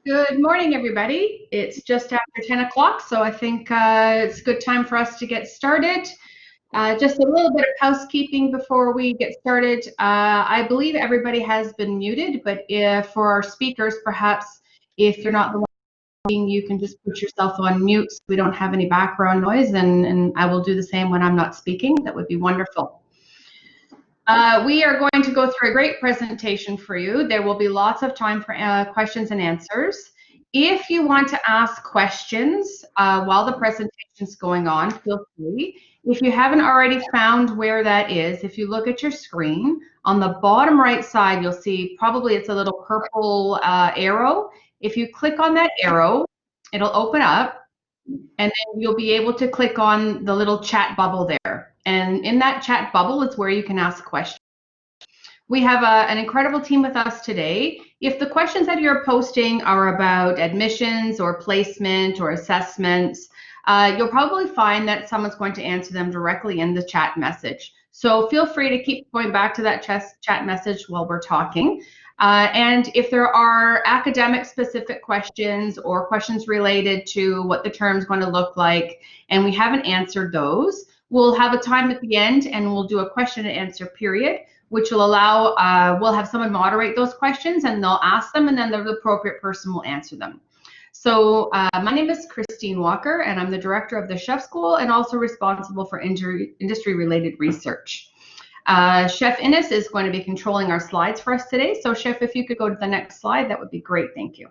Good morning, everybody. It's just after 10 o'clock, so I think it's a good time for us to get started. Just a little bit of housekeeping before we get started. I believe everybody has been muted, but if, for our speakers, perhaps if you're not the one speaking, you can just put yourself on mute so we don't have any background noise, and I will do the same when I'm not speaking. That would be wonderful. We are going to go through a great presentation for you. There will be lots of time for questions and answers. If you want to ask questions while the presentation is going on, feel free. If you haven't already found where that is, if you look at your screen, on the bottom right side, you'll see probably it's a little purple arrow. If you click on that arrow, it'll open up, and then you'll be able to click on the little chat bubble there. And in that chat bubble is where you can ask questions. We have an incredible team with us today. If the questions that you're posting are about admissions or placement or assessments, you'll probably find that someone's going to answer them directly in the chat message. So feel free to keep going back to that chat message while we're talking. And if there are academic specific questions or questions related to what the term is going to look like, and we haven't answered those, we'll have a time at the end and we'll do a question and answer period, which will allow, we'll have someone moderate those questions and they'll ask them, and then the appropriate person will answer them. So my name is Christine Walker, and I'm the director of the Chef School and also responsible for industry-related research. Chef Innes is going to be controlling our slides for us today. So Chef, if you could go to the next slide, that would be great. Thank you.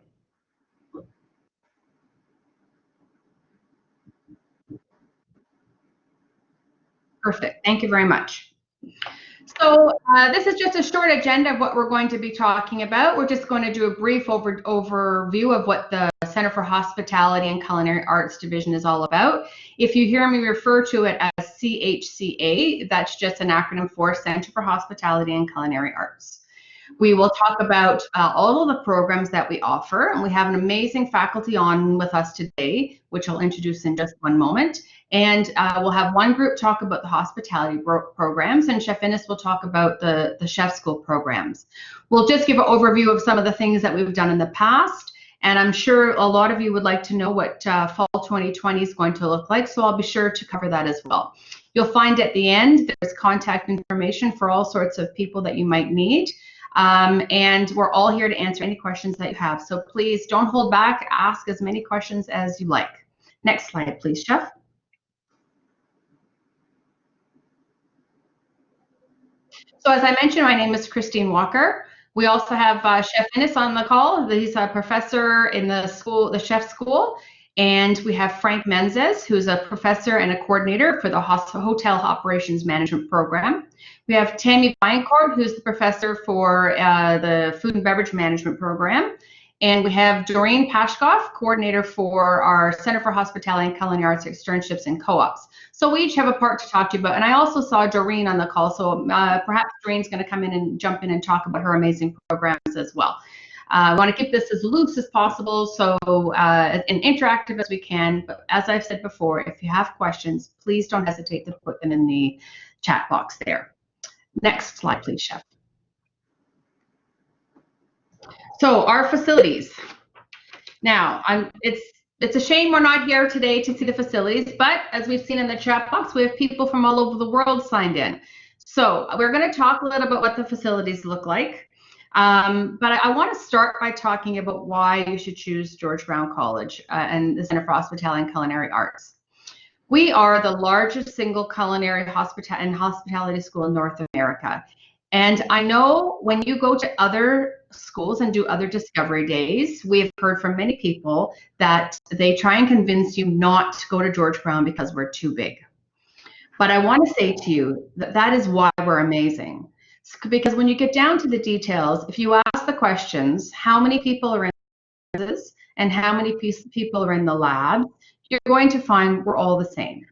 Perfect. Thank you very much. So this is just a short agenda of what we're going to be talking about. We're just going to do a brief overview of what the Center for Hospitality and Culinary Arts Division is all about. If you hear me refer to it as CHCA, that's just an acronym for Center for Hospitality and Culinary Arts. We will talk about all of the programs that we offer, and we have an amazing faculty on with us today, which I'll introduce in just one moment. And we'll have one group talk about the hospitality programs, and Chef Innes will talk about the Chef School programs. We'll just give an overview of some of the things that we've done in the past, and I'm sure a lot of you would like to know what fall 2020 is going to look like, so I'll be sure to cover that as well. You'll find at the end there's contact information for all sorts of people that you might need. And we're all here to answer any questions that you have. So please don't hold back, ask as many questions as you like. Next slide, please, Chef. So as I mentioned, my name is Christine Walker. We also have Chef Innes on the call. He's a professor in the school, the Chef School. And we have Frank Menzies, who's a professor and a coordinator for the Hotel Operations Management Program. We have Tammy Biancourt, who's the professor for the Food and Beverage Management Program. And we have Doreen Pashkoff, coordinator for our Center for Hospitality and Culinary Arts Externships and Co-ops. So we each have a part to talk to you about. And I also saw Doreen on the call, so perhaps Doreen's going to come in and jump in and talk about her amazing programs as well. I want to keep this as loose as possible, so and interactive as we can. But as I've said before, if you have questions, please don't hesitate to put them in the chat box there. Next slide, please, Chef. So our facilities. Now, it's a shame we're not here today to see the facilities, but as we've seen in the chat box, we have people from all over the world signed in. So we're going to talk a little about what the facilities look like. But I want to start by talking about why you should choose George Brown College and the Center for Hospitality and Culinary Arts. We are the largest single culinary hospitality school in North America. And I know when you go to other schools and do other discovery days, we have heard from many people that they try and convince you not to go to George Brown because we're too big. But I want to say to you that that is why we're amazing. Because when you get down to the details, if you ask the questions, how many people are in the classes and how many people are in the lab, you're going to find we're all the same.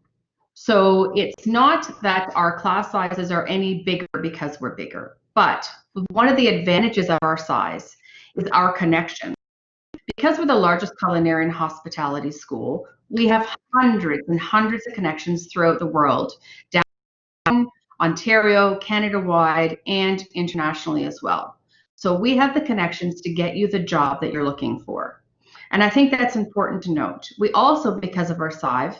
So it's not that our class sizes are any bigger because we're bigger, but one of the advantages of our size is our connection. Because we're the largest culinary and hospitality school, we have hundreds and hundreds of connections throughout the world, down Ontario, Canada-wide, and internationally as well. So we have the connections to get you the job that you're looking for. And I think that's important to note. We also, because of our size,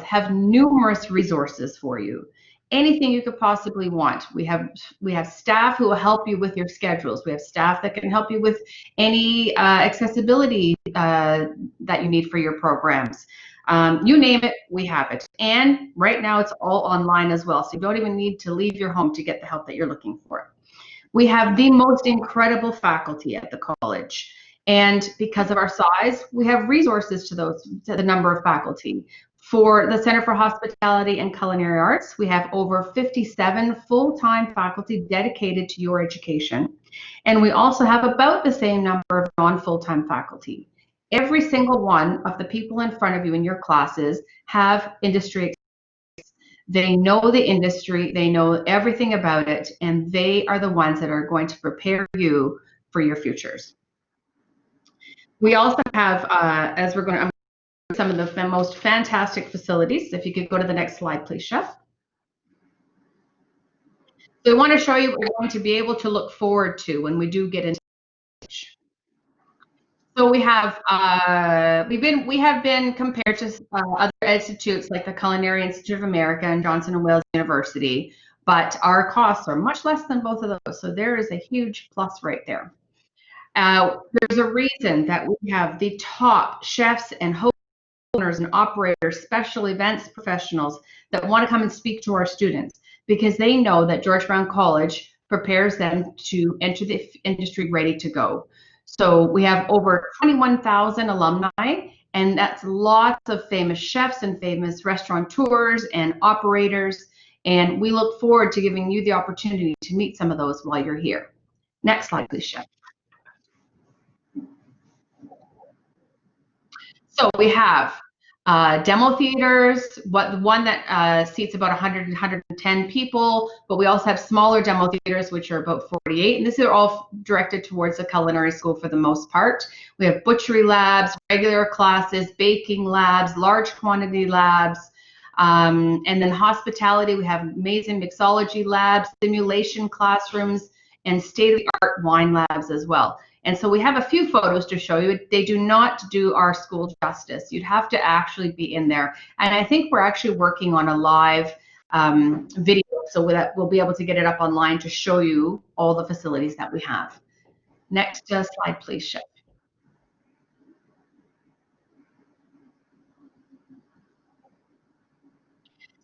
have numerous resources for you. Anything you could possibly want. We have staff who will help you with your schedules. We have staff that can help you with any accessibility that you need for your programs. You name it, we have it. And right now it's all online as well. So you don't even need to leave your home to get the help that you're looking for. We have the most incredible faculty at the college. And because of our size, we have resources to the number of faculty. For the Center for Hospitality and Culinary Arts, we have over 57 full-time faculty dedicated to your education. And we also have about the same number of non-full-time faculty. Every single one of the people in front of you in your classes have industry experience. They know the industry, they know everything about it, and they are the ones that are going to prepare you for your futures. We also have, as we're going to, some of the most fantastic facilities. If you could go to the next slide, please, Chef. So I want to show you what we're going to be able to look forward to when we do get into. So we have been compared to other institutes like the Culinary Institute of America and Johnson and Wales University, but our costs are much less than both of those. So there is a huge plus right there. There's a reason that we have the top chefs and owners and operators, special events professionals that want to come and speak to our students because they know that George Brown College prepares them to enter the industry ready to go. So we have over 21,000 alumni, and that's lots of famous chefs and famous restaurateurs and operators. And we look forward to giving you the opportunity to meet some of those while you're here. Next slide, please, Chef. So we have demo theaters, one that seats about 100 110 people, but we also have smaller demo theaters, which are about 48, and these are all directed towards the culinary school for the most part. We have butchery labs, regular classes, baking labs, large quantity labs, and then hospitality, we have amazing mixology labs, simulation classrooms, and state-of-the-art wine labs as well. And so we have a few photos to show you. They do not do our school justice. You'd have to actually be in there. And I think we're actually working on a live video so that we'll be able to get it up online to show you all the facilities that we have. Next slide, please, Chef.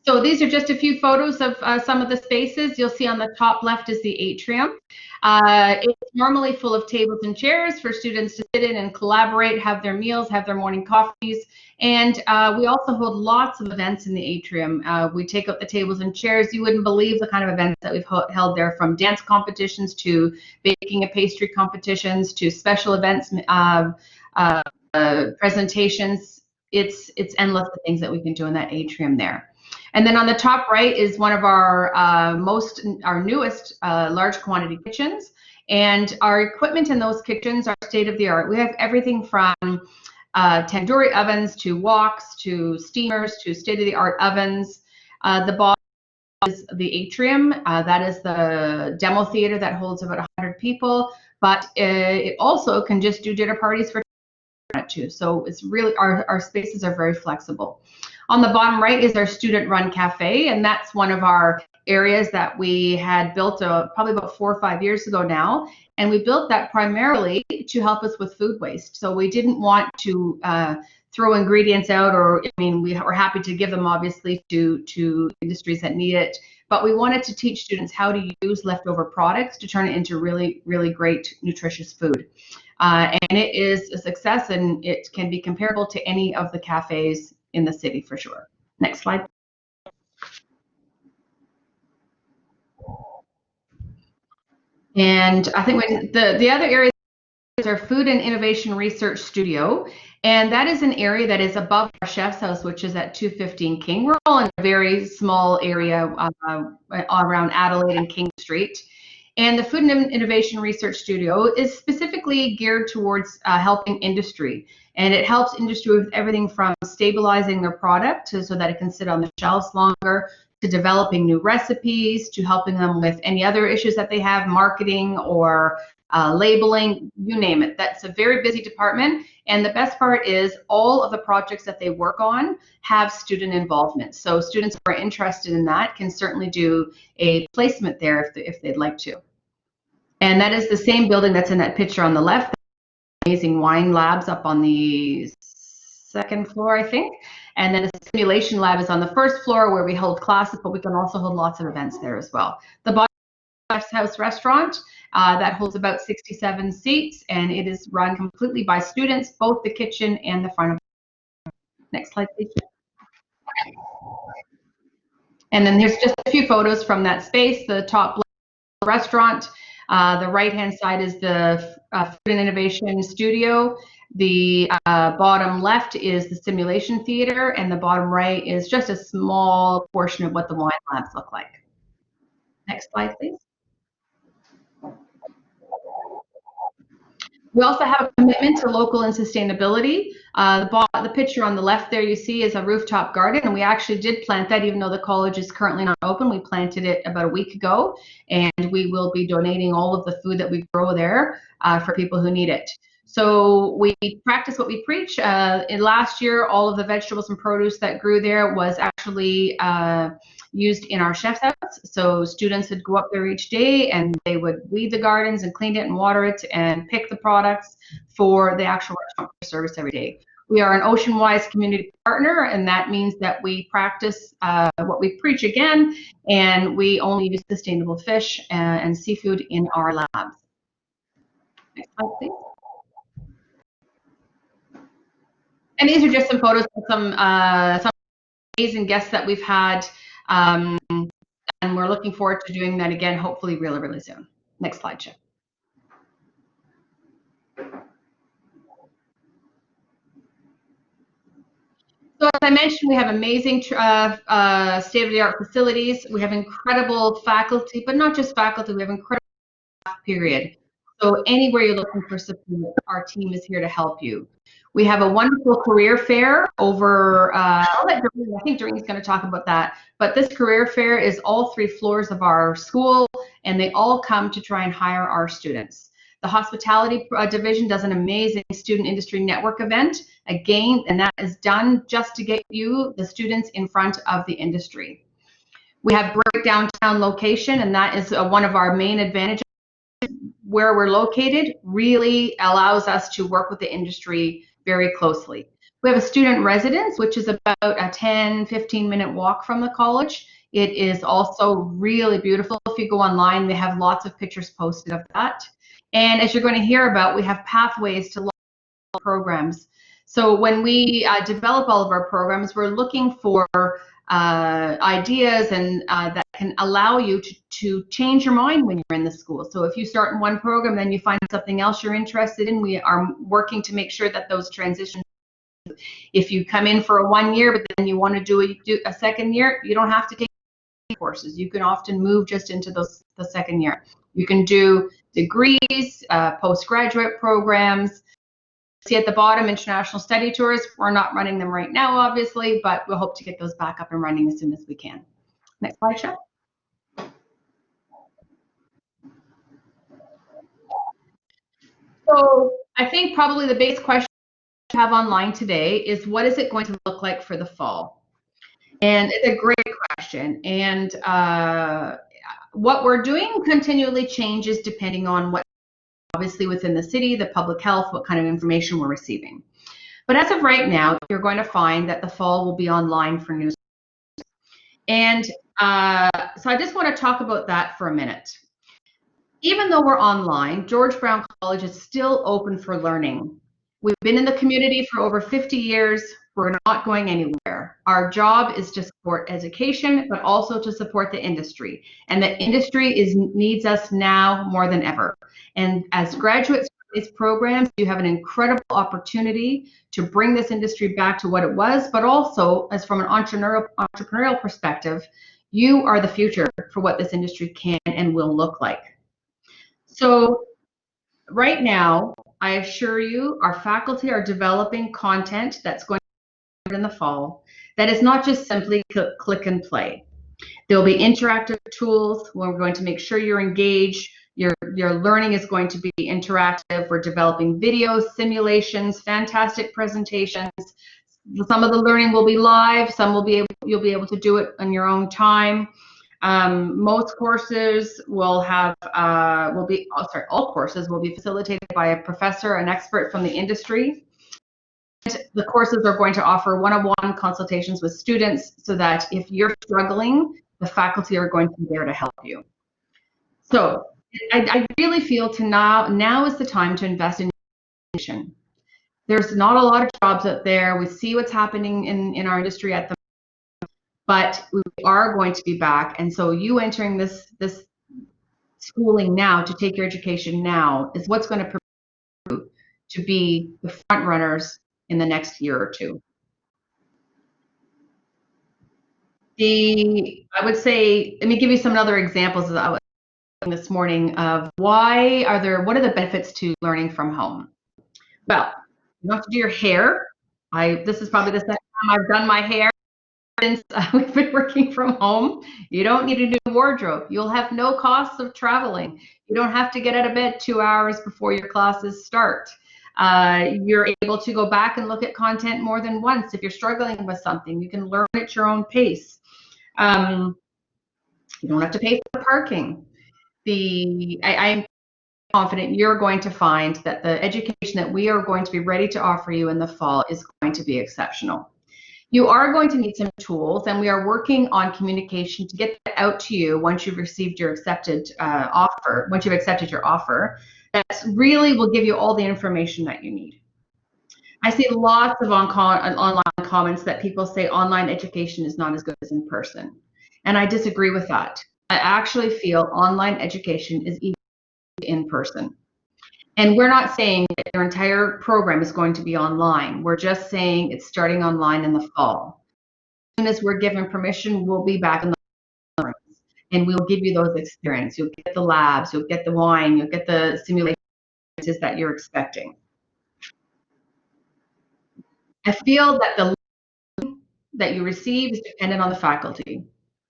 So these are just a few photos of some of the spaces. You'll see on the top left is the atrium. It's normally full of tables and chairs for students to sit in and collaborate, have their meals, have their morning coffees. And we also hold lots of events in the atrium. We take out the tables and chairs. You wouldn't believe the kind of events that we've held there, from dance competitions to baking and pastry competitions to special events, presentations. It's endless the things that we can do in that atrium there. And then on the top right is one of our newest large quantity kitchens. And our equipment in those kitchens are state of the art. We have everything from tandoori ovens to woks to steamers to state of the art ovens. The bottom is the atrium. That is the demo theater that holds about 100 people. But it also can just do dinner parties for too. So it's really, our spaces are very flexible. On the bottom right is our student-run cafe, and that's one of our areas that we had built probably about 4 or 5 years ago now, and we built that primarily to help us with food waste. So we didn't want to throw ingredients out, or, I mean, we were happy to give them obviously to industries that need it, but we wanted to teach students how to use leftover products to turn it into really, really great, nutritious food. And it is a success, and it can be comparable to any of the cafes in the city for sure. Next slide. And I think the other area is our Food and Innovation Research Studio. And that is an area that is above our chef's house, which is at 215 King. We're all in a very small area around Adelaide and King Street. And the Food and Innovation Research Studio is specifically geared towards helping industry. And it helps industry with everything from stabilizing their product so that it can sit on the shelves longer, to developing new recipes, to helping them with any other issues that they have, marketing or labeling, you name it. That's a very busy department. And the best part is all of the projects that they work on have student involvement. So students who are interested in that can certainly do a placement there if they'd like to. And that is the same building that's in that picture on the left. Amazing wine labs up on the second floor, I think. And then the simulation lab is on the first floor where we hold classes, but we can also hold lots of events there as well. The bottom house restaurant that holds about 67 seats, and it is run completely by students, both the kitchen and the front of the. Next slide, please. And then there's just a few photos from that space. The top restaurant, the right-hand side is the Food and Innovation Studio. The bottom left is the simulation theater, and the bottom right is just a small portion of what the wine labs look like. Next slide, please. We also have a commitment to local and sustainability. The picture on the left there you see is a rooftop garden, and we actually did plant that even though the college is currently not open. We planted it about a week ago, and we will be donating all of the food that we grow there for people who need it. So we practice what we preach. In last year, all of the vegetables and produce that grew there was actually used in our chef's house. So students would go up there each day and they would weed the gardens and clean it and water it and pick the products for the actual restaurant service every day. We are an Oceanwise community partner, and that means that we practice what we preach again, and we only use sustainable fish and seafood in our labs. Next slide, please. And these are just some photos of some amazing guests that we've had, and we're looking forward to doing that again, hopefully really, really soon. Next slide, Chip. So as I mentioned, we have amazing state-of-the-art facilities. We have incredible faculty, but not just faculty, we have incredible staff, period. So anywhere you're looking for support, our team is here to help you. We have a wonderful career fair over, I think Doreen's going to talk about that, but this career fair is all 3 floors of our school, and they all come to try and hire our students. The hospitality division does an amazing student industry network event, again, and that is done just to get you, the students, in front of the industry. We have great downtown location, and that is one of our main advantages. Where we're located really allows us to work with the industry very closely. We have a student residence, which is about a 10-15 minute walk from the college. It is also really beautiful. If you go online, they have lots of pictures posted of that. And as you're going to hear about, we have pathways to local programs. So when we develop all of our programs, we're looking for ideas and that can allow you to change your mind when you're in the school. So if you start in one program, then you find something else you're interested in, we are working to make sure that those transitions. If you come in for a 1 year, but then you want to do a second year, you don't have to take courses. You can often move just into the second year. You can do degrees, postgraduate programs. See at the bottom, international study tours. We're not running them right now, obviously, but we'll hope to get those back up and running as soon as we can. Next slide, Shep. So I think probably the biggest question we have online today is, what is it going to look like for the fall? And it's a great question. And what we're doing continually changes depending on what, obviously within the city, the public health, what kind of information we're receiving. But as of right now, you're going to find that the fall will be online for news. And so I just want to talk about that for a minute. Even though we're online, George Brown College is still open for learning. We've been in the community for over 50 years. We're not going anywhere. Our job is to support education, but also to support the industry. And the industry needs us now more than ever. And as graduates of these programs, you have an incredible opportunity to bring this industry back to what it was, but also, as from an entrepreneurial perspective, you are the future for what this industry can and will look like. So right now, I assure you, our faculty are developing content that's going to be in the fall that is not just simply click and play. There'll be interactive tools where we're going to make sure you're engaged. Your learning is going to be interactive. We're developing videos, simulations, fantastic presentations. Some of the learning will be live. Some you'll be able to do it on your own time. Most courses will have all courses will be facilitated by a professor, an expert from the industry. The courses are going to offer one-on-one consultations with students so that if you're struggling, the faculty are going to be there to help you. So I really feel now is the time to invest in education. There's not a lot of jobs out there. We see what's happening in our industry at the moment, but we are going to be back. And so you entering this schooling now to take your education now is what's going to prepare you to be the front runners in the next year or two. I would say, let me give you some other examples that I was this morning of what are the benefits to learning from home? Well, you don't have to do your hair. This is probably the second time I've done my hair since we've been working from home. You don't need a new wardrobe. You'll have no costs of traveling. You don't have to get out of bed 2 hours before your classes start. You're able to go back and look at content more than once. If you're struggling with something, you can learn at your own pace. You don't have to pay for parking. I'm confident you're going to find that the education that we are going to be ready to offer you in the fall is going to be exceptional. You are going to need some tools, and we are working on communication to get that out to you once you've received your accepted offer. Once you've accepted your offer, that really will give you all the information that you need. I see lots of online comments that people say online education is not as good as in person, and I disagree with that. I actually feel online education is equal to in person. And we're not saying that your entire program is going to be online. We're just saying it's starting online in the fall. As soon as we're given permission, we'll be back in the rooms and we'll give you those experiences. You'll get the labs, you'll get the wine, you'll get the simulations that you're expecting. I feel that the that you receive is dependent on the faculty.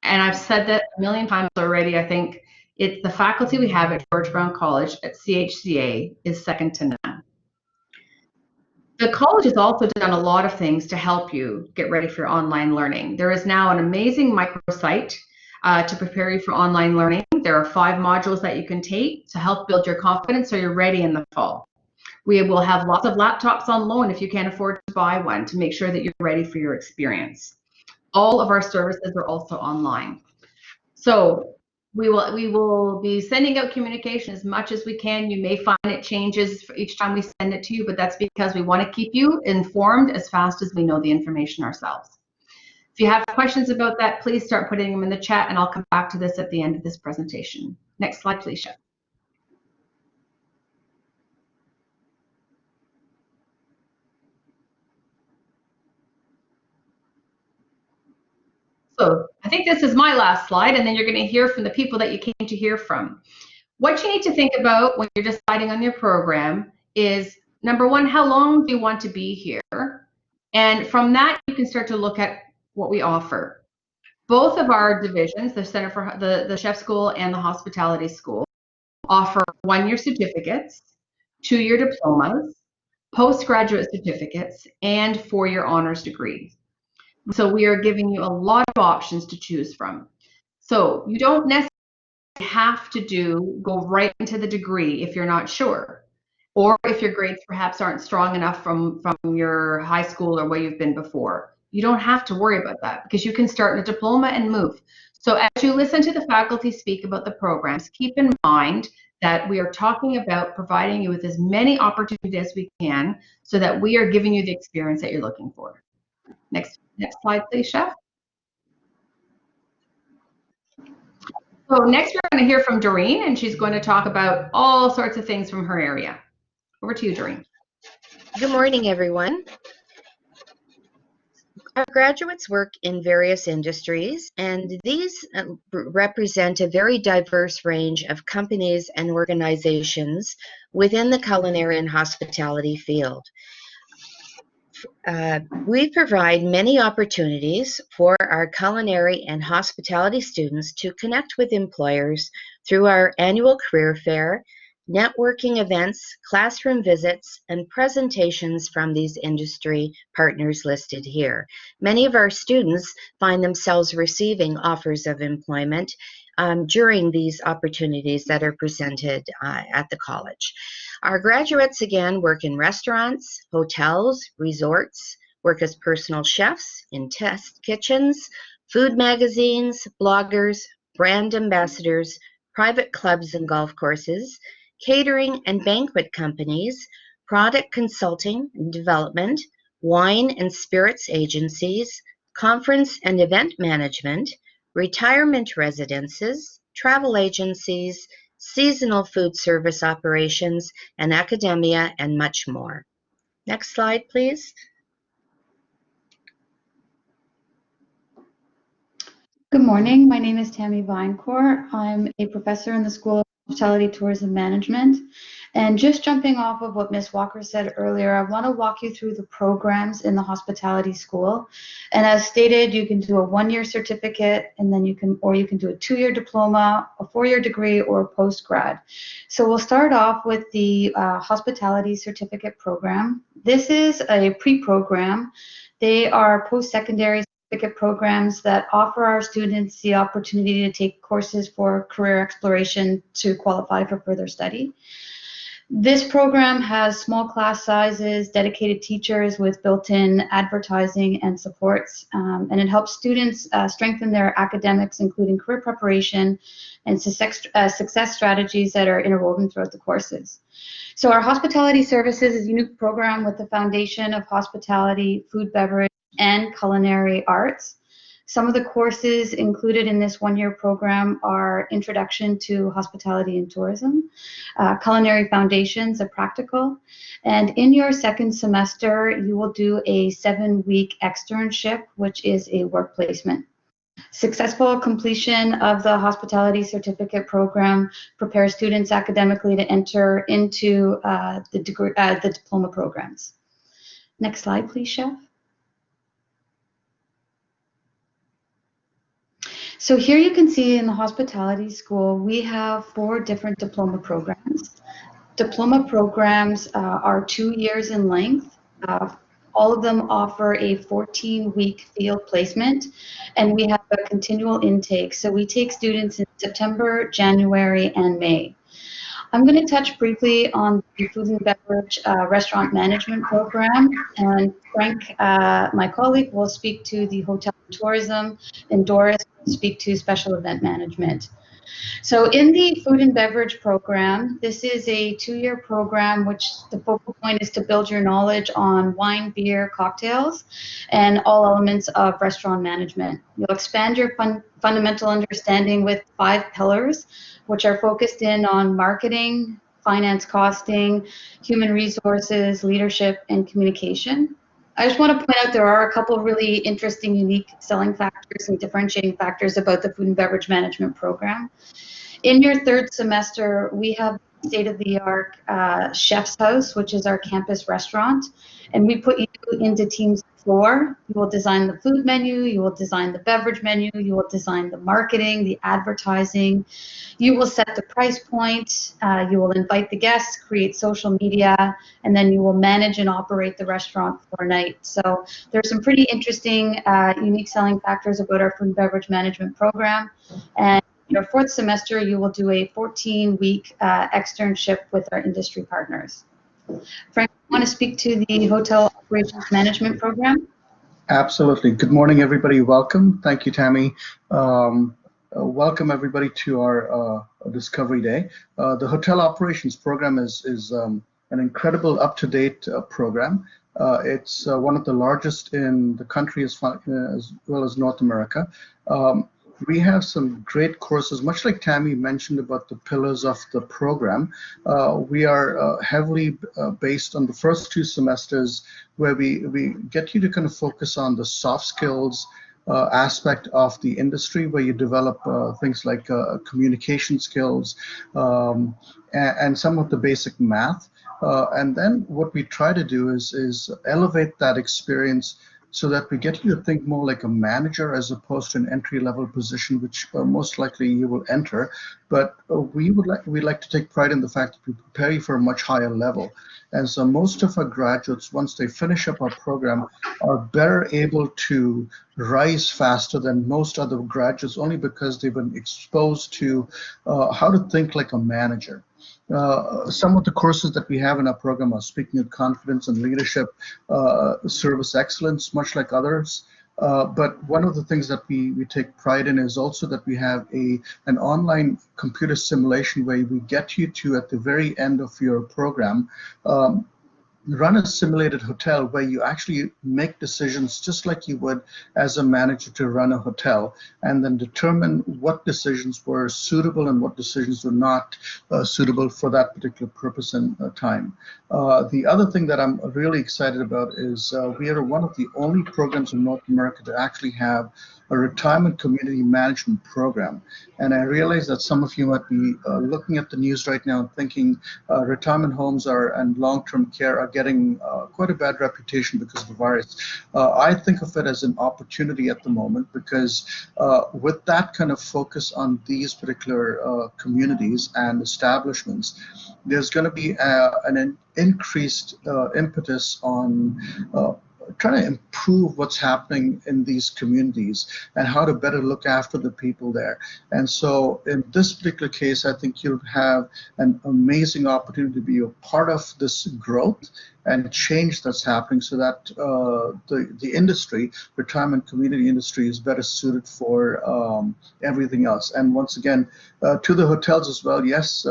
And I've said that a million times already. I think it's the faculty we have at George Brown College at CHCA is second to none. The college has also done a lot of things to help you get ready for online learning. There is now an amazing microsite to prepare you for online learning. There are 5 modules that you can take to help build your confidence so you're ready in the fall. We will have lots of laptops on loan if you can't afford to buy one to make sure that you're ready for your experience. All of our services are also online. So we will be sending out communication as much as we can. You may find it changes for each time we send it to you, but that's because we want to keep you informed as fast as we know the information ourselves. If you have questions about that, please start putting them in the chat, and I'll come back to this at the end of this presentation. Next slide, please, Chef. So I think this is my last slide, and then you're going to hear from the people that you came to hear from. What you need to think about when you're deciding on your program is, number one, how long do you want to be here? And from that, you can start to look at what we offer. Both of our divisions, the Center for the Chef School and the Hospitality School, offer 1-year certificates, 2-year diplomas, postgraduate certificates, and 4-year honors degrees. So we are giving you a lot of options to choose from. So you don't necessarily have to go right into the degree if you're not sure, or if your grades perhaps aren't strong enough from your high school or where you've been before. You don't have to worry about that because you can start in a diploma and move. So as you listen to the faculty speak about the programs, keep in mind that we are talking about providing you with as many opportunities as we can so that we are giving you the experience that you're looking for. Next slide, please, Chef. So next we're going to hear from Doreen, and she's going to talk about all sorts of things from her area. Over to you, Doreen. Good morning, everyone. Our graduates work in various industries, and these represent a very diverse range of companies and organizations within the culinary and hospitality field. We provide many opportunities for our culinary and hospitality students to connect with employers through our annual career fair, networking events, classroom visits, and presentations from these industry partners listed here. Many of our students find themselves receiving offers of employment during these opportunities that are presented at the college. Our graduates, again, work in restaurants, hotels, resorts, work as personal chefs in test kitchens, food magazines, bloggers, brand ambassadors, private clubs and golf courses, catering and banquet companies, product consulting and development, wine and spirits agencies, conference and event management, retirement residences, travel agencies, seasonal food service operations, and academia, and much more. Next slide, please. Good morning. My name is Tammy Vinecourt. I'm a professor in the School of Hospitality, Tourism Management. And just jumping off of what Ms. Walker said earlier, I want to walk you through the programs in the hospitality school. And as stated, you can do a one-year certificate, and then you can do a two-year diploma, a four-year degree, or a post-grad. So we'll start off with the hospitality certificate program. This is a pre-program. They are post-secondary certificate programs that offer our students the opportunity to take courses for career exploration to qualify for further study. This program has small class sizes, dedicated teachers with built-in advertising and supports, and it helps students strengthen their academics, including career preparation and success strategies that are interwoven throughout the courses. So our hospitality services is a unique program with the foundation of hospitality, food, beverage, and culinary arts. Some of the courses included in this one-year program are Introduction to Hospitality and Tourism, Culinary Foundations, a practical, and in your second semester, you will do a 7-week externship, which is a work placement. Successful completion of the hospitality certificate program prepares students academically to enter into the diploma programs. Next slide, please, Chef. So here you can see in the hospitality school, we have 4 different diploma programs. Diploma programs are 2 years in length. All of them offer a 14-week field placement, and we have a continual intake. So we take students in September, January, and May. I'm going to touch briefly on the food and beverage restaurant management program, and Frank, my colleague, will speak to the hotel and tourism, and Doris will speak to special event management. So in the food and beverage program, this is a 2-year program which the focal point is to build your knowledge on wine, beer, cocktails, and all elements of restaurant management. You'll expand your fundamental understanding with 5 pillars, which are focused in on marketing, finance costing, human resources, leadership, and communication. I just want to point out there are a couple of really interesting, unique selling factors and differentiating factors about the food and beverage management program. In your third semester, we have state-of-the-art Chef's House, which is our campus restaurant, and we put you into teams of 4. You will design the food menu, you will design the beverage menu, you will design the marketing, the advertising, you will set the price point, you will invite the guests, create social media, and then you will manage and operate the restaurant for a night. So there's some pretty interesting, unique selling factors about our food and beverage management program. And your 4th semester, you will do a 14-week externship with our industry partners. Frank, you want to speak to the hotel operations management program? Absolutely. Good morning, everybody. Welcome. Thank you, Tammy. Welcome, everybody, to our Discovery Day. The hotel operations program is an incredible, up-to-date program. It's one of the largest in the country as well as North America. We have some great courses, much like Tammy mentioned about the pillars of the program. We are heavily based on the first 2 semesters, where we get you to kind of focus on the soft skills aspect of the industry, where you develop things like communication skills and some of the basic math. And then what we try to do is elevate that experience so that we get you to think more like a manager as opposed to an entry-level position, which most likely you will enter. But we like to take pride in the fact that we prepare you for a much higher level. And so most of our graduates, once they finish up our program, are better able to rise faster than most other graduates, only because they've been exposed to how to think like a manager. Some of the courses that we have in our program are speaking with confidence and leadership, service excellence, much like others. But one of the things that we take pride in is also that we have an online computer simulation where we get you to, at the very end of your program, run a simulated hotel where you actually make decisions just like you would as a manager to run a hotel, and then determine what decisions were suitable and what decisions were not suitable for that particular purpose and time. The other thing that I'm really excited about is we are one of the only programs in North America to actually have a retirement community management program. And I realize that some of you might be looking at the news right now and thinking retirement homes and long-term care are getting quite a bad reputation because of the virus. I think of it as an opportunity at the moment, because with that kind of focus on these particular communities and establishments, there's going to be an increased impetus on trying to improve what's happening in these communities and how to better look after the people there. And so in this particular case, I think you'll have an amazing opportunity to be a part of this growth and change that's happening, so that the industry, retirement community industry, is better suited for everything else. And once again, to the hotels as well, yes,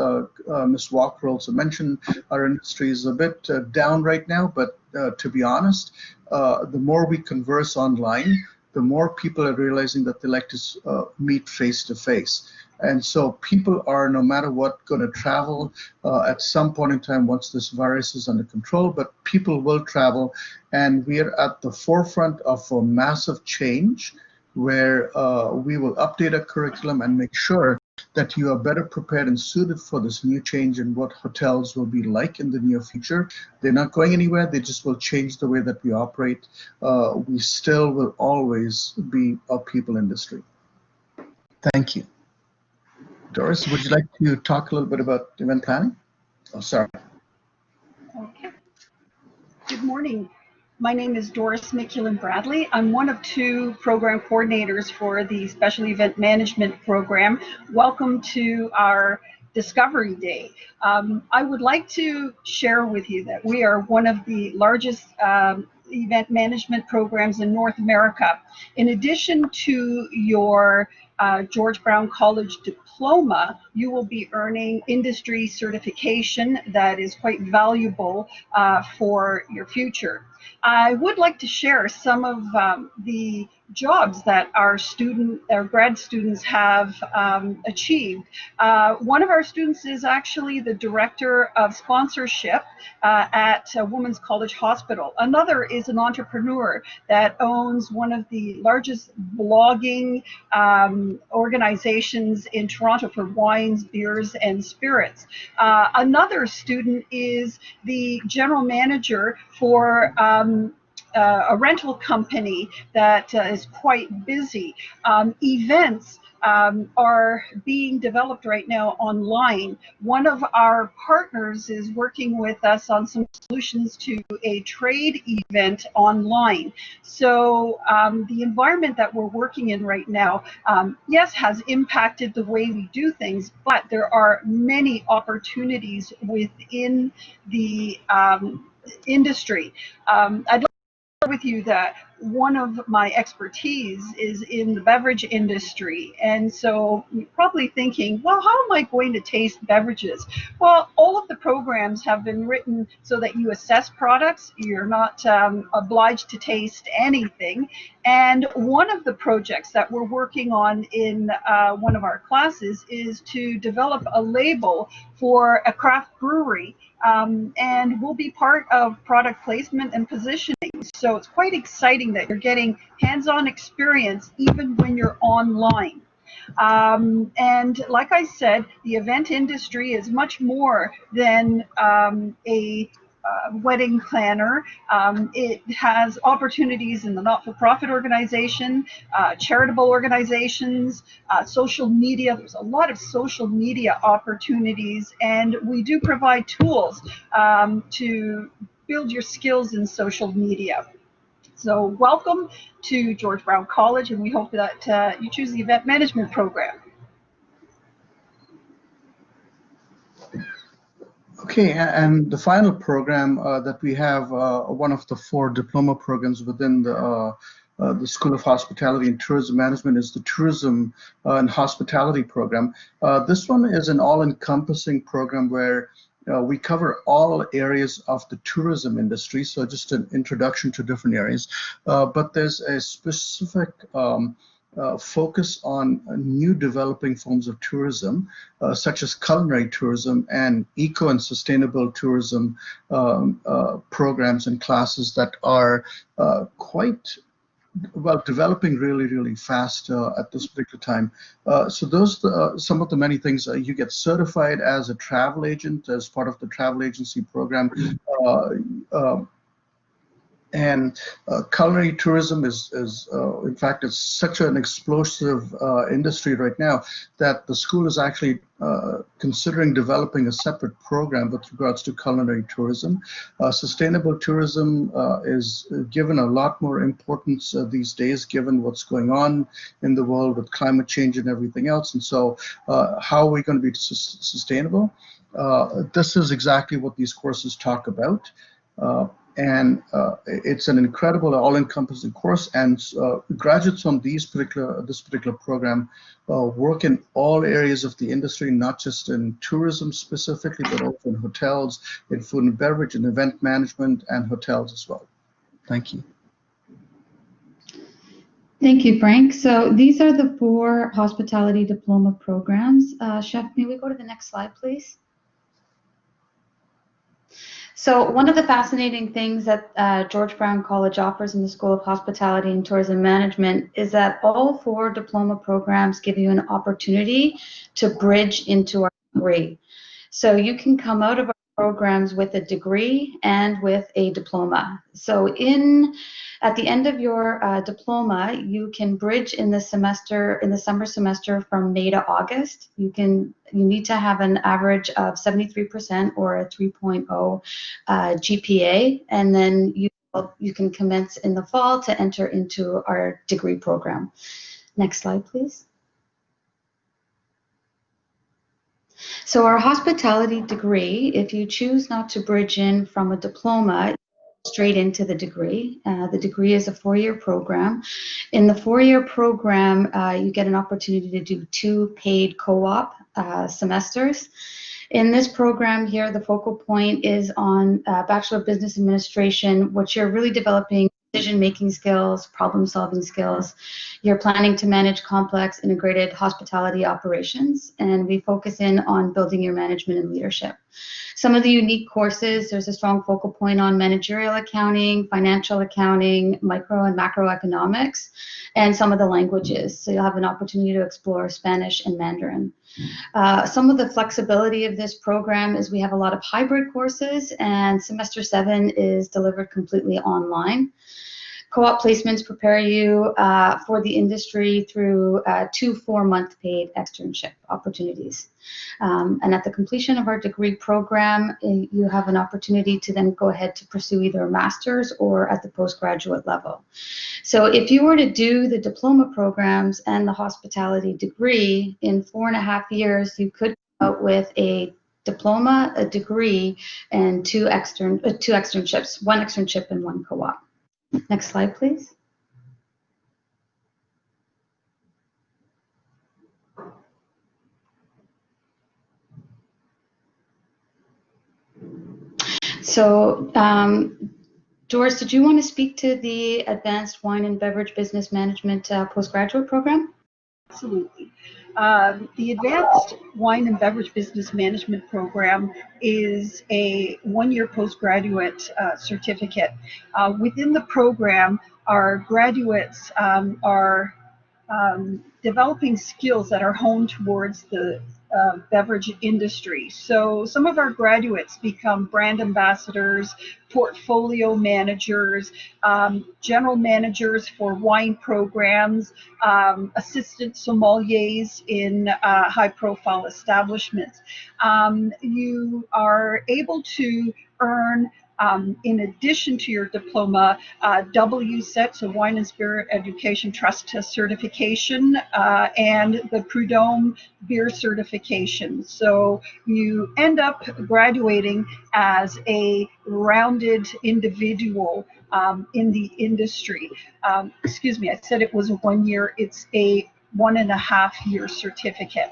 Ms. Walker also mentioned our industry is a bit down right now, but to be honest, the more we converse online, the more people are realizing that they like to meet face to face. And so people are, no matter what, going to travel at some point in time once this virus is under control, but people will travel. And we are at the forefront of a massive change where we will update our curriculum and make sure that you are better prepared and suited for this new change in what hotels will be like in the near future. They're not going anywhere. They just will change the way that we operate. We still will always be a people industry. Thank you. Doris, would you like to talk a little bit about event planning? Oh, sorry. Okay. Good morning. My name is Doris McKillen-Bradley. I'm one of two program coordinators for the Special Event Management Program. Welcome to our Discovery Day. I would like to share with you that we are one of the largest event management programs in North America. In addition to your George Brown College diploma, you will be earning industry certification that is quite valuable for your future. I would like to share some of the jobs that our grad students have achieved. One of our students is actually the director of sponsorship at Women's College Hospital. Another is an entrepreneur that owns one of the largest blogging organizations in Toronto for wines, beers, and spirits. Another student is the general manager for a rental company that is quite busy. Events are being developed right now online. One of our partners is working with us on some solutions to a trade event online. So the environment that we're working in right now, yes, has impacted the way we do things, but there are many opportunities within the industry. I'd like to share with you that one of my expertise is in the beverage industry. And so you're probably thinking, well, how am I going to taste beverages? Well, all of the programs have been written so that you assess products. You're not obliged to taste anything. And one of the projects that we're working on in one of our classes is to develop a label for a craft brewery. And we'll be part of product placement and positioning. So it's quite exciting that you're getting hands-on experience even when you're online. And like I said, the event industry is much more than a wedding planner. It has opportunities in the not-for-profit organization, charitable organizations, social media. There's a lot of social media opportunities, and we do provide tools to build your skills in social media. So welcome to George Brown College, and we hope that you choose the event management program. Okay, and the final program that we have, one of the 4 diploma programs within the School of Hospitality and Tourism Management, is the Tourism and Hospitality program. This one is an all-encompassing program where we cover all areas of the tourism industry, so just an introduction to different areas. But there's a specific focus on new developing forms of tourism, such as culinary tourism and eco and sustainable tourism programs and classes that are quite well developing really fast at this particular time. So those some of the many things. You get certified as a travel agent as part of the travel agency program. And culinary tourism is in fact, it's such an explosive industry right now that the school is actually considering developing a separate program with regards to culinary tourism. Sustainable tourism is given a lot more importance these days, given what's going on in the world with climate change and everything else. And so how are we going to be sustainable? This is exactly what these courses talk about. And it's an incredible all-encompassing course, and graduates from this particular program work in all areas of the industry, not just in tourism specifically, but also in hotels, in food and beverage, and event management, and hotels as well. Thank you. Thank you, Frank. So these are the 4 hospitality diploma programs. Chef, may we go to the next slide, please? So one of the fascinating things that George Brown College offers in the School of Hospitality and Tourism Management is that all 4 diploma programs give you an opportunity to bridge into our degree. So you can come out of our programs with a degree and with a diploma. So at the end of your diploma, you can bridge in the summer semester from May to August. You need to have an average of 73% or a 3.0 GPA, and then you can commence in the fall to enter into our degree program. Next slide, please. So our hospitality degree, if you choose not to bridge in from a diploma, straight into the degree. The degree is a 4-year program. In the 4-year program, you get an opportunity to do 2 paid co-op semesters. In this program here, the focal point is on Bachelor of Business Administration, which you're really developing decision-making skills, problem-solving skills. You're planning to manage complex integrated hospitality operations, and we focus in on building your management and leadership. Some of the unique courses, there's a strong focal point on managerial accounting, financial accounting, micro and macroeconomics, and some of the languages. So you'll have an opportunity to explore Spanish and Mandarin. Some of the flexibility of this program is we have a lot of hybrid courses, and semester 7 is delivered completely online. Co-op placements prepare you for the industry through 2 4-month paid externship opportunities. And at the completion of our degree program, you have an opportunity to then go ahead to pursue either a master's or at the postgraduate level. So if you were to do the diploma programs and the hospitality degree in 4.5 years, you could come out with a diploma, a degree, and 2 externships, 1 externship and 1 co-op. Next slide, please. So, Doris, did you want to speak to the Advanced Wine and Beverage Business Management postgraduate program? Absolutely. The Advanced Wine and Beverage Business Management program is a 1-year postgraduate certificate. Within the program, our graduates are developing skills that are honed towards the beverage industry. So some of our graduates become brand ambassadors, portfolio managers, general managers for wine programs, assistant sommeliers in high-profile establishments. You are able to earn in addition to your diploma, WSET, so Wine and Spirit Education Trust Test certification, and the Prud'homme beer certification. So you end up graduating as a rounded individual in the industry. Excuse me, I said it was 1 year. It's a 1.5 year certificate.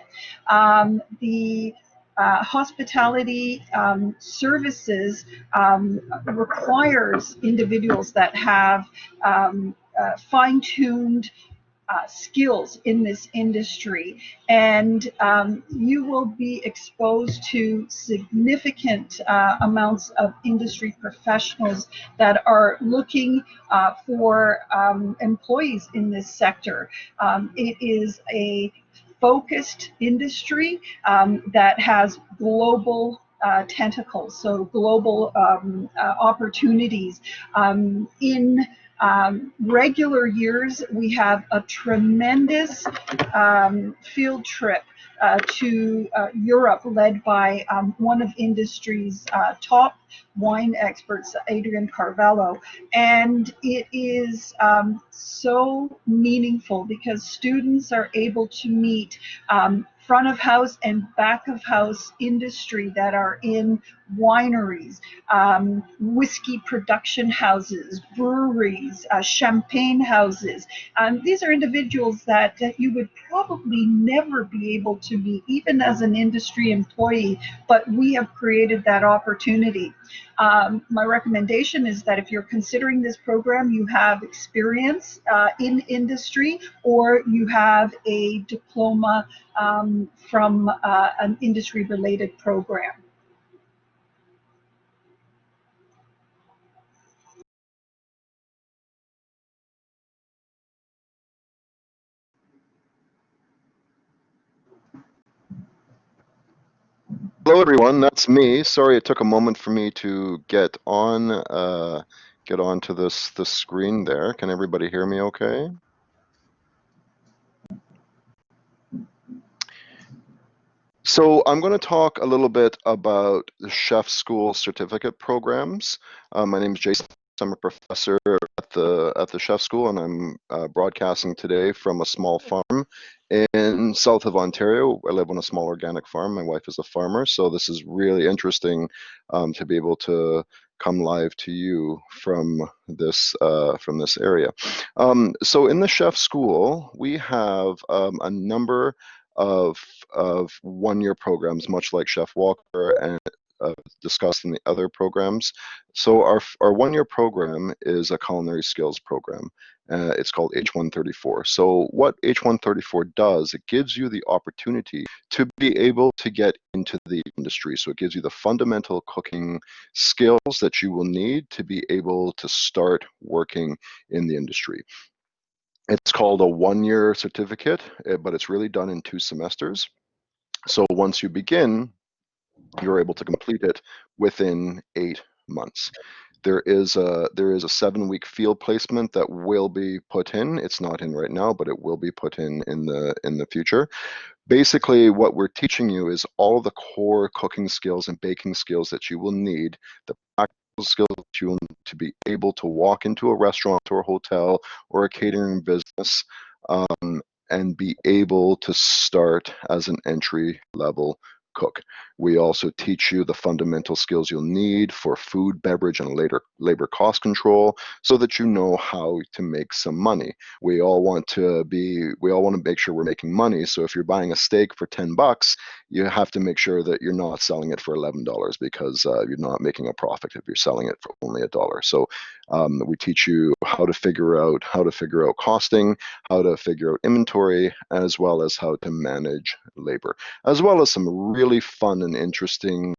The hospitality services requires individuals that have fine-tuned skills in this industry, and you will be exposed to significant amounts of industry professionals that are looking for employees in this sector. It is a focused industry that has global tentacles, so global opportunities. In regular years, we have a tremendous field trip to Europe led by one of industry's top wine experts, Adrian Carvalho. And it is so meaningful because students are able to meet front of house and back of house industry that are in wineries, whiskey production houses, breweries, champagne houses. These are individuals that you would probably never be able to meet, even as an industry employee, but we have created that opportunity. My recommendation is that if you're considering this program, you have experience in industry or you have a diploma from an industry-related program. Hello, everyone. That's me. Sorry, it took a moment for me to get onto this screen there. Can everybody hear me okay? So I'm going to talk a little bit about the chef school certificate programs. My name is Jason. I'm a professor at the chef school, and I'm broadcasting today from a small farm in south of Ontario. I live on a small organic farm. My wife is a farmer, so this is really interesting to be able to come live to you from this area. So in the chef school, we have a number of 1 year programs, much like Chef Walker and discussed in the other programs. So our 1 year program is a culinary skills program. It's called H134. So what H134 does, it gives you the opportunity to be able to get into the industry. So it gives you the fundamental cooking skills that you will need to be able to start working in the industry. It's called a 1 year certificate, but it's really done in 2 semesters. So once you begin, you're able to complete it within 8 months. There is a 7-week field placement that will be put in. It's not in right now, but it will be put in the future. Basically, what we're teaching you is all of the core cooking skills and baking skills that you will need, the practical skills that you will need to be able to walk into a restaurant or a hotel or a catering business and be able to start as an entry level cook. We also teach you the fundamental skills you'll need for food, beverage, and labor cost control so that you know how to make some money. We all want to make sure we're making money. So if you're buying a steak for $10, you have to make sure that you're not selling it for $11 because you're not making a profit if you're selling it for only $1. So we teach you how to figure out costing, how to figure out inventory, as well as how to manage labor, as well as some really fun and interesting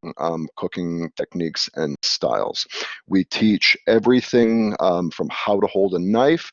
cooking techniques and styles. We teach everything from how to hold a knife,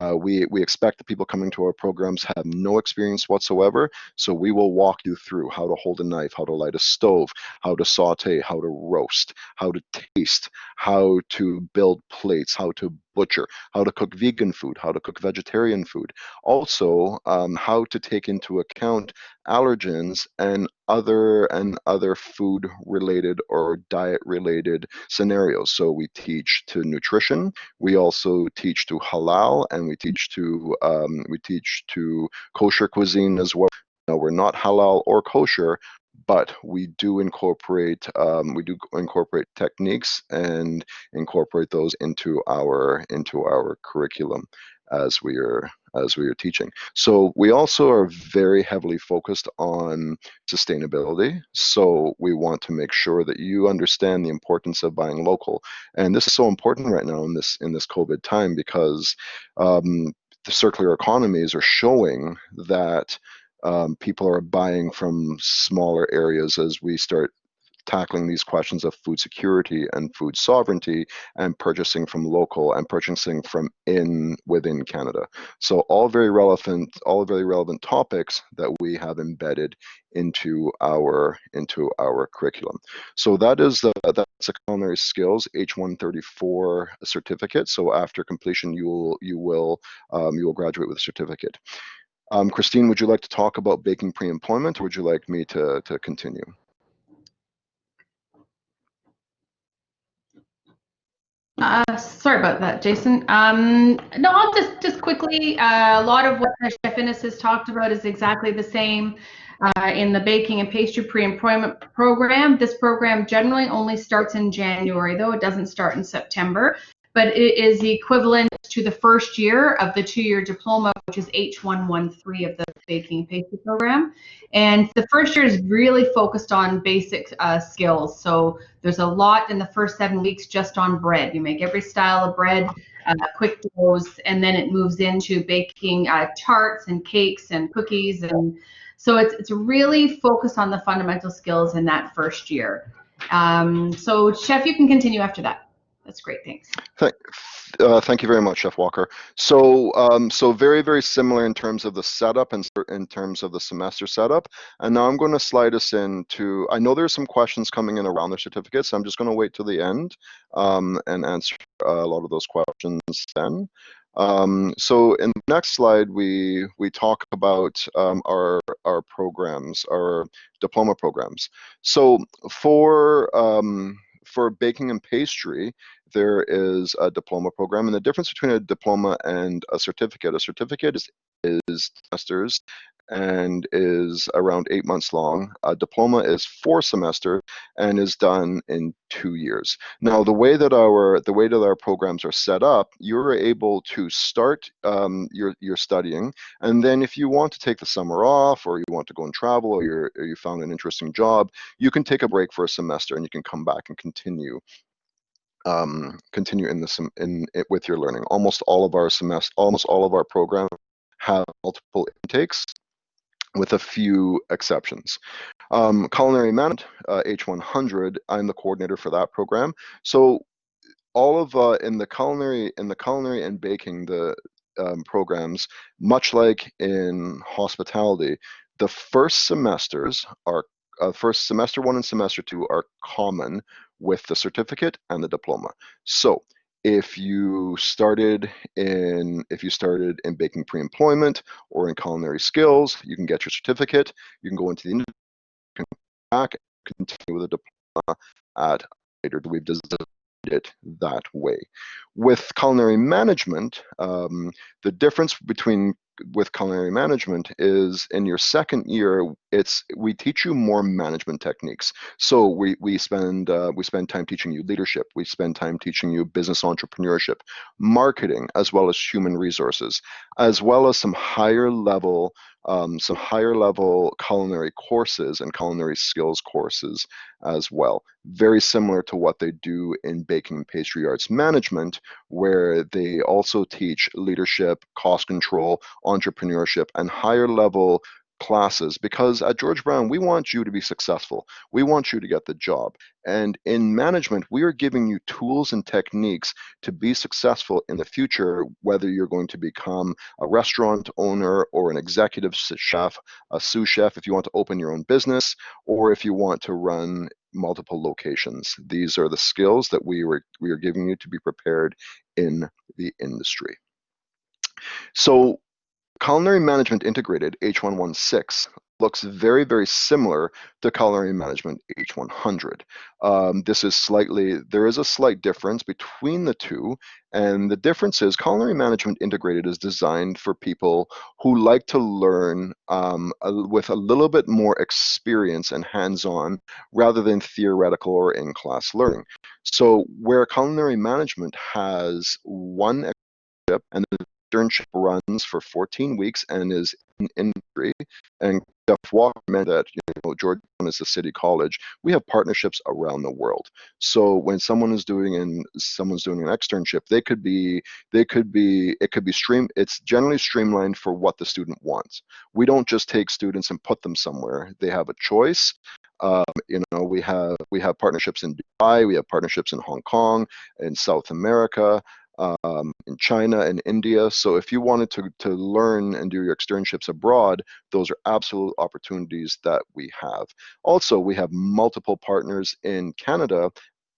We expect the people coming to our programs have no experience whatsoever, so we will walk you through how to hold a knife, how to light a stove, how to saute, how to roast, how to taste, how to build plates, how to butcher, how to cook vegan food, how to cook vegetarian food. Also, how to take into account allergens and other food related or diet related scenarios. So we teach to nutrition, we also teach to halal, and we teach to kosher cuisine as well. Now, we're not halal or kosher, but we do incorporate techniques and incorporate those into our curriculum as we are teaching. So we also are very heavily focused on sustainability. So we want to make sure that you understand the importance of buying local. And this is so important right now in this COVID time, because the circular economies are showing that people are buying from smaller areas as we start tackling these questions of food security and food sovereignty, and purchasing from local and purchasing from within Canada. So all very relevant topics that we have embedded into our curriculum. So that's a culinary skills H134 certificate. So after completion, you will graduate with a certificate. Christine, would you like to talk about baking pre-employment, or would you like me to continue? Sorry about that, Jason. No, I'll just quickly. A lot of what Chef Innes has talked about is exactly the same in the baking and pastry pre-employment program. This program generally only starts in January, though it doesn't start in September. But it is the equivalent to the first year of the 2-year diploma, which is H113 of the baking and pastry program. And the first year is really focused on basic skills. So there's a lot in the first 7 weeks just on bread. You make every style of bread, quick doughs, and then it moves into baking tarts and cakes and cookies. And so it's really focused on the fundamental skills in that first year. So Chef, you can continue after that. That's great, thanks. Thank you very much, Chef Walker. So very, very similar in terms of the setup and in terms of the semester setup. And now I'm going to slide us into, I know there's some questions coming in around the certificates. So I'm just going to wait till the end and answer a lot of those questions then. So in the next slide, we talk about our programs, our diploma programs. So for baking and pastry, there is a diploma program, and the difference between a diploma and a certificate is semesters and is around 8 months long. A diploma is 4 semesters and is done in 2 years. Now, the way that our programs are set up, you're able to start your studying, and then if you want to take the summer off, or you want to go and travel, or you found an interesting job, you can take a break for a semester and you can come back and continue with your learning. Almost all of our programs have multiple intakes, with a few exceptions. Culinary management, H100, I'm the coordinator for that program. So all of in the culinary and baking, the programs, much like in hospitality, the first semesters are first semester 1 and semester 2 are common with the certificate and the diploma. So if you started in baking pre-employment or in culinary skills, you can get your certificate. You can go into the industry, you can come back and continue with a diploma at later. We've designed it that way. With culinary management, the difference with culinary management is in your second year, we teach you more management techniques. So we spend time teaching you leadership. We spend time teaching you business entrepreneurship, marketing, as well as human resources, as well as some higher level culinary courses and culinary skills courses as well. Very similar to what they do in baking and pastry arts management, where they also teach leadership, cost control, entrepreneurship, and higher level classes, because at George Brown, we want you to be successful. We want you to get the job. And in management, we are giving you tools and techniques to be successful in the future, whether you're going to become a restaurant owner or an executive chef, a sous chef, if you want to open your own business, or if you want to run multiple locations. These are the skills that we are giving you to be prepared in the industry. So Culinary Management Integrated H116 looks very, very similar to Culinary Management H100. There is a slight difference between the two, and the difference is Culinary Management Integrated is designed for people who like to learn with a little bit more experience and hands-on rather than theoretical or in-class learning. So where Culinary Management has one and the internship runs for 14 weeks and is in industry. And Jeff Walker meant that Georgetown is a city college. We have partnerships around the world. So when someone's doing an externship, it's generally streamlined for what the student wants. We don't just take students and put them somewhere. They have a choice. We have partnerships in Dubai, we have partnerships in Hong Kong, in South America, in China and India. So if you wanted to learn and do your externships abroad, those are absolute opportunities that we have. Also, we have multiple partners in Canada,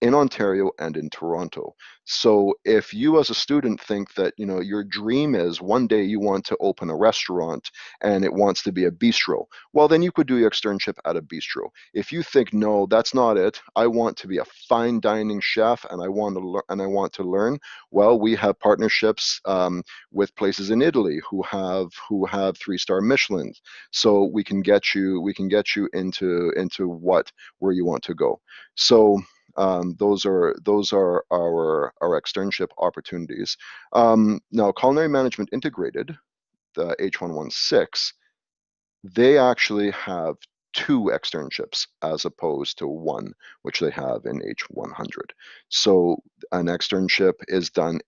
in Ontario, and in Toronto. So if you as a student think that your dream is one day you want to open a restaurant and it wants to be a bistro, well, then you could do your externship at a bistro. If you think, no, that's not it, I want to be a fine dining chef and I want to learn, well, we have partnerships with places in Italy who have 3-star Michelin, so we can get you into where you want to go. So those are our externship opportunities. Now, Culinary Management Integrated, the H116, they actually have 2 externships as opposed to 1, which they have in H100. So an externship is done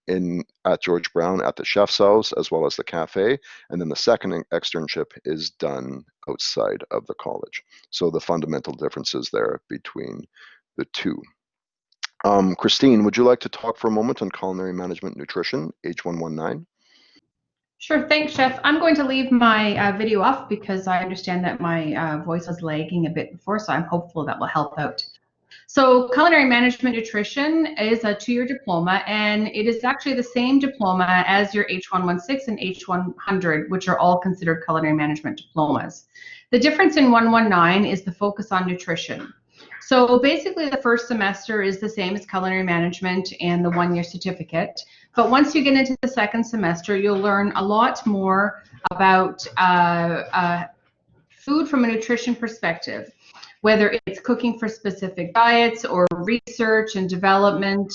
at George Brown at the chef's house as well as the cafe, and then the second externship is done outside of the college. So the fundamental differences there between the two. Christine, would you like to talk for a moment on Culinary Management Nutrition, H119? Sure, thanks, Chef. I'm going to leave my video off because I understand that my voice was lagging a bit before, so I'm hopeful that will help out. So Culinary Management Nutrition is a 2-year diploma, and it is actually the same diploma as your H116 and H100, which are all considered culinary management diplomas. The difference in 119 is the focus on nutrition. So basically the first semester is the same as culinary management and the 1-year certificate. But once you get into the second semester, you'll learn a lot more about food from a nutrition perspective, whether it's cooking for specific diets or research and development,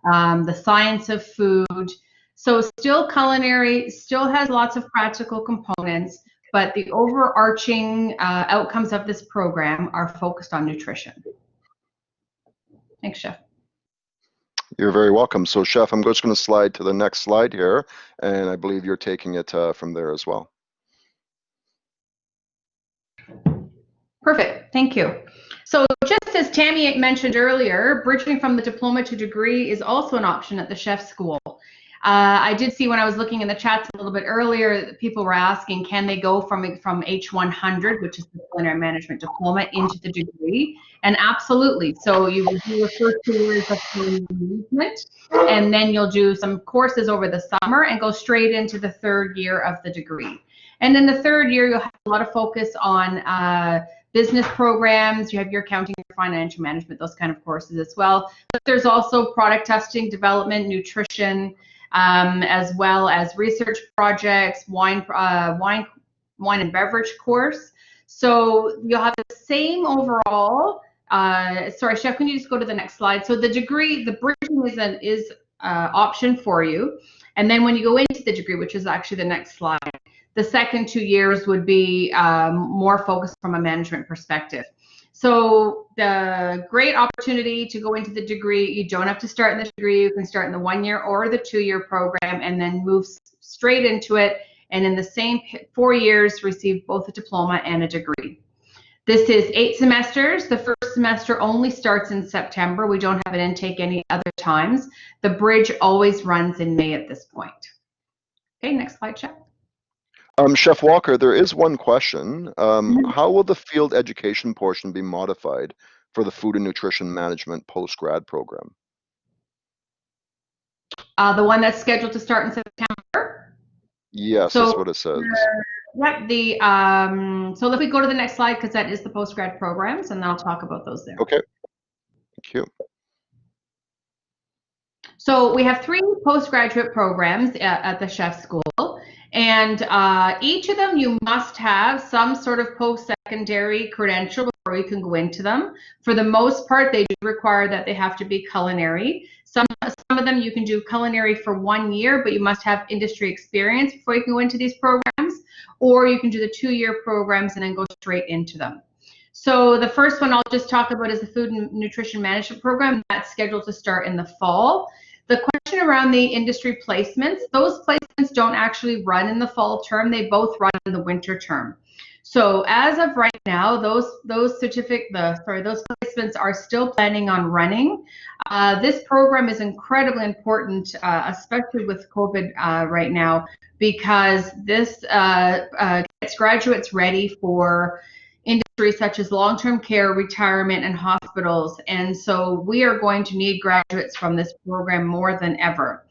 the science of food. So still culinary, still has lots of practical components, but the overarching outcomes of this program are focused on nutrition. Thanks, Chef. You're very welcome. So, Chef, I'm just going to slide to the next slide here, and I believe you're taking it from there as well. Perfect. Thank you. So just as Tammy mentioned earlier, bridging from the diploma to degree is also an option at the chef school. I did see when I was looking in the chats a little bit earlier that people were asking, can they go from H100, which is the culinary management diploma, into the degree? And absolutely. So you will do your first 2 years of management, and then you'll do some courses over the summer and go straight into the 3rd year of the degree. And in the 3rd year, you'll have a lot of focus on business programs. You have your accounting, your financial management, those kind of courses as well. But there's also product testing, development, nutrition, as well as research projects, wine and beverage course. So you'll have the same overall. Sorry, Chef, can you just go to the next slide? So the degree, the bridging is option for you. And then when you go into the degree, which is actually the next slide, the second 2 years would be more focused from a management perspective. So the great opportunity to go into the degree, you don't have to start in the degree, you can start in the 1-year or the 2-year program and then move straight into it and in the same 4 years receive both a diploma and a degree. This is 8 semesters. The first semester only starts in September. We don't have an intake any other times. The bridge always runs in May at this point. Okay, next slide, Chef. Chef Walker, there is one question. How will the field education portion be modified for the food and nutrition management post-grad program? The one that's scheduled to start in September? Yes, So, that's what it says. Right. So if we go to the next slide, because that is the post-grad programs, and I'll talk about those there. Okay, thank you. So we have 3 postgraduate programs at the chef school, and each of them you must have some sort of post-secondary credential before you can go into them. For the most part, they do require that they have to be culinary. Some of them you can do culinary for 1 year, but you must have industry experience before you can go into these programs, or you can do the 2-year programs and then go straight into them. So the first one I'll just talk about is the food and nutrition management program. That's scheduled to start in the fall. The question around the industry placements, those placements don't actually run in the fall term. They both run in the winter term. So as of right now, those placements are still planning on running. This program is incredibly important, especially with COVID right now, because this gets graduates ready for industries such as long-term care, retirement, and hospitals. And so we are going to need graduates from this program more than ever.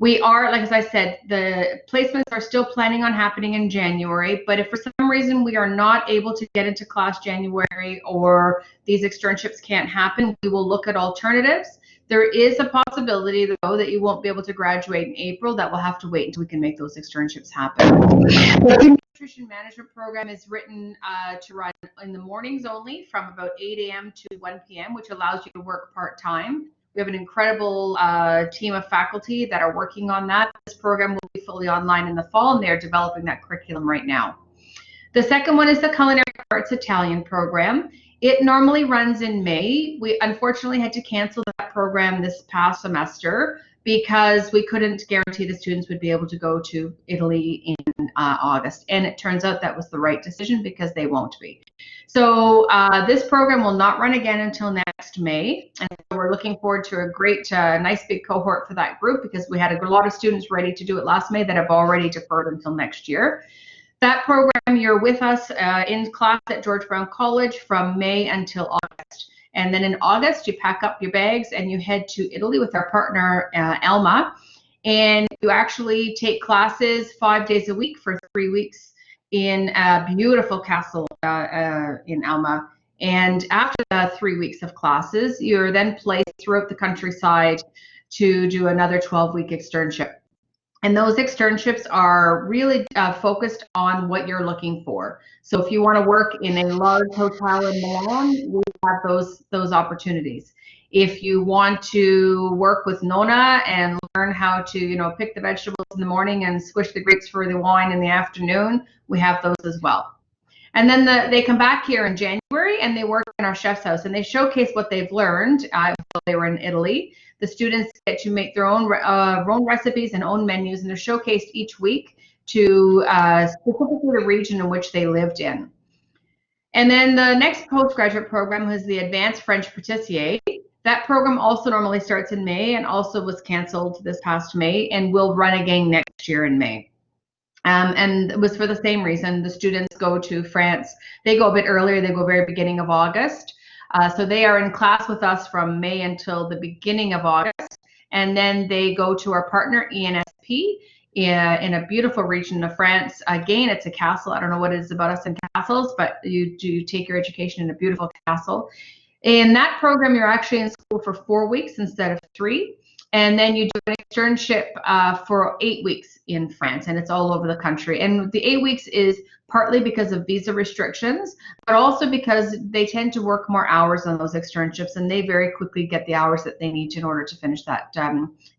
We are, like as I said, the placements are still planning on happening in January, but if for some reason we are not able to get into class January or these externships can't happen, we will look at alternatives. There is a possibility, though, that you won't be able to graduate in April. That will have to wait until we can make those externships happen. The nutrition management program is written to run in the mornings only from about 8 a.m. to 1 p.m., which allows you to work part-time. We have an incredible team of faculty that are working on that. This program will be fully online in the fall, and they're developing that curriculum right now. The second one is the Culinary Arts Italian program. It normally runs in May. We unfortunately had to cancel that program this past semester because we couldn't guarantee the students would be able to go to Italy in August. And it turns out that was the right decision because they won't be. So this program will not run again until next May. And we're looking forward to a great, nice big cohort for that group because we had a lot of students ready to do it last May that have already deferred until next year. That program, you're with us in class at George Brown College from May until August. And then in August, you pack up your bags and you head to Italy with our partner, Elma. And you actually take classes 5 days a week for 3 weeks in a beautiful castle in Elma. And after the 3 weeks of classes, you're then placed throughout the countryside to do another 12-week externship. And those externships are really focused on what you're looking for. So if you want to work in a large hotel in Milan, we have those opportunities. If you want to work with Nona and learn how to, pick the vegetables in the morning and squish the grapes for the wine in the afternoon, we have those as well. And then they come back here in January and they work in our chef's house and they showcase what they've learned while they were in Italy. The students get to make their own recipes and own menus, and they're showcased each week to specifically the region in which they lived in. And then the next postgraduate program is the Advanced French Pâtissier. That program also normally starts in May and also was canceled this past May and will run again next year in May. And it was for the same reason. The students go to France. They go a bit earlier. They go very beginning of August. So they are in class with us from May until the beginning of August. And then they go to our partner, ENSP, in a beautiful region of France. Again, it's a castle. I don't know what it is about us in castles, but you do take your education in a beautiful castle. In that program, you're actually in school for 4 weeks instead of 3. And then you do an externship for 8 weeks in France, and it's all over the country. And the 8 weeks is partly because of visa restrictions, but also because they tend to work more hours on those externships, and they very quickly get the hours that they need in order to finish that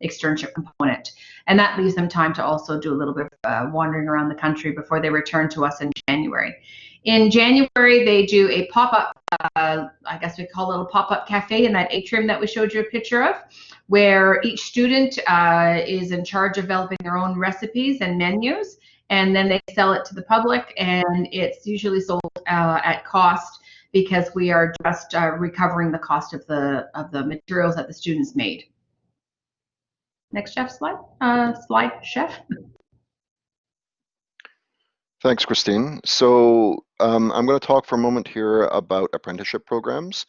externship component. And that leaves them time to also do a little bit of wandering around the country before they return to us in January. In January, they do a pop-up, I guess we call it a little pop-up cafe in that atrium that we showed you a picture of, where each student is in charge of developing their own recipes and menus, and then they sell it to the public, and it's usually sold at cost because we are just recovering the cost of the materials that the students made. Next, chef slide. Slide, chef. Thanks, Christine. So I'm going to talk for a moment here about apprenticeship programs.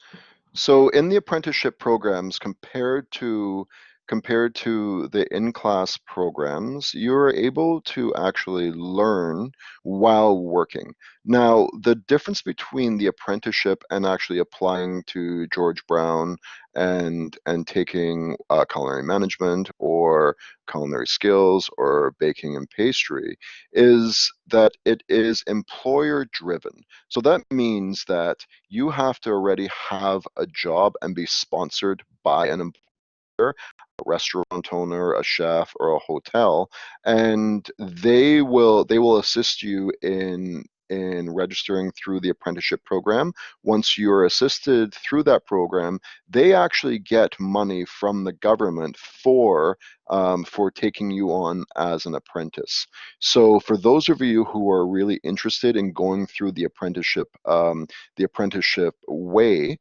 So in the apprenticeship programs, compared to the in-class programs, you're able to actually learn while working. Now, the difference between the apprenticeship and actually applying to George Brown and taking culinary management or culinary skills or baking and pastry is that it is employer driven. So that means that you have to already have a job and be sponsored by an employer, a restaurant owner, a chef, or a hotel, and they will assist you in registering through the apprenticeship program. Once you're assisted through that program, they actually get money from the government for taking you on as an apprentice. So for those of you who are really interested in going through the apprenticeship way,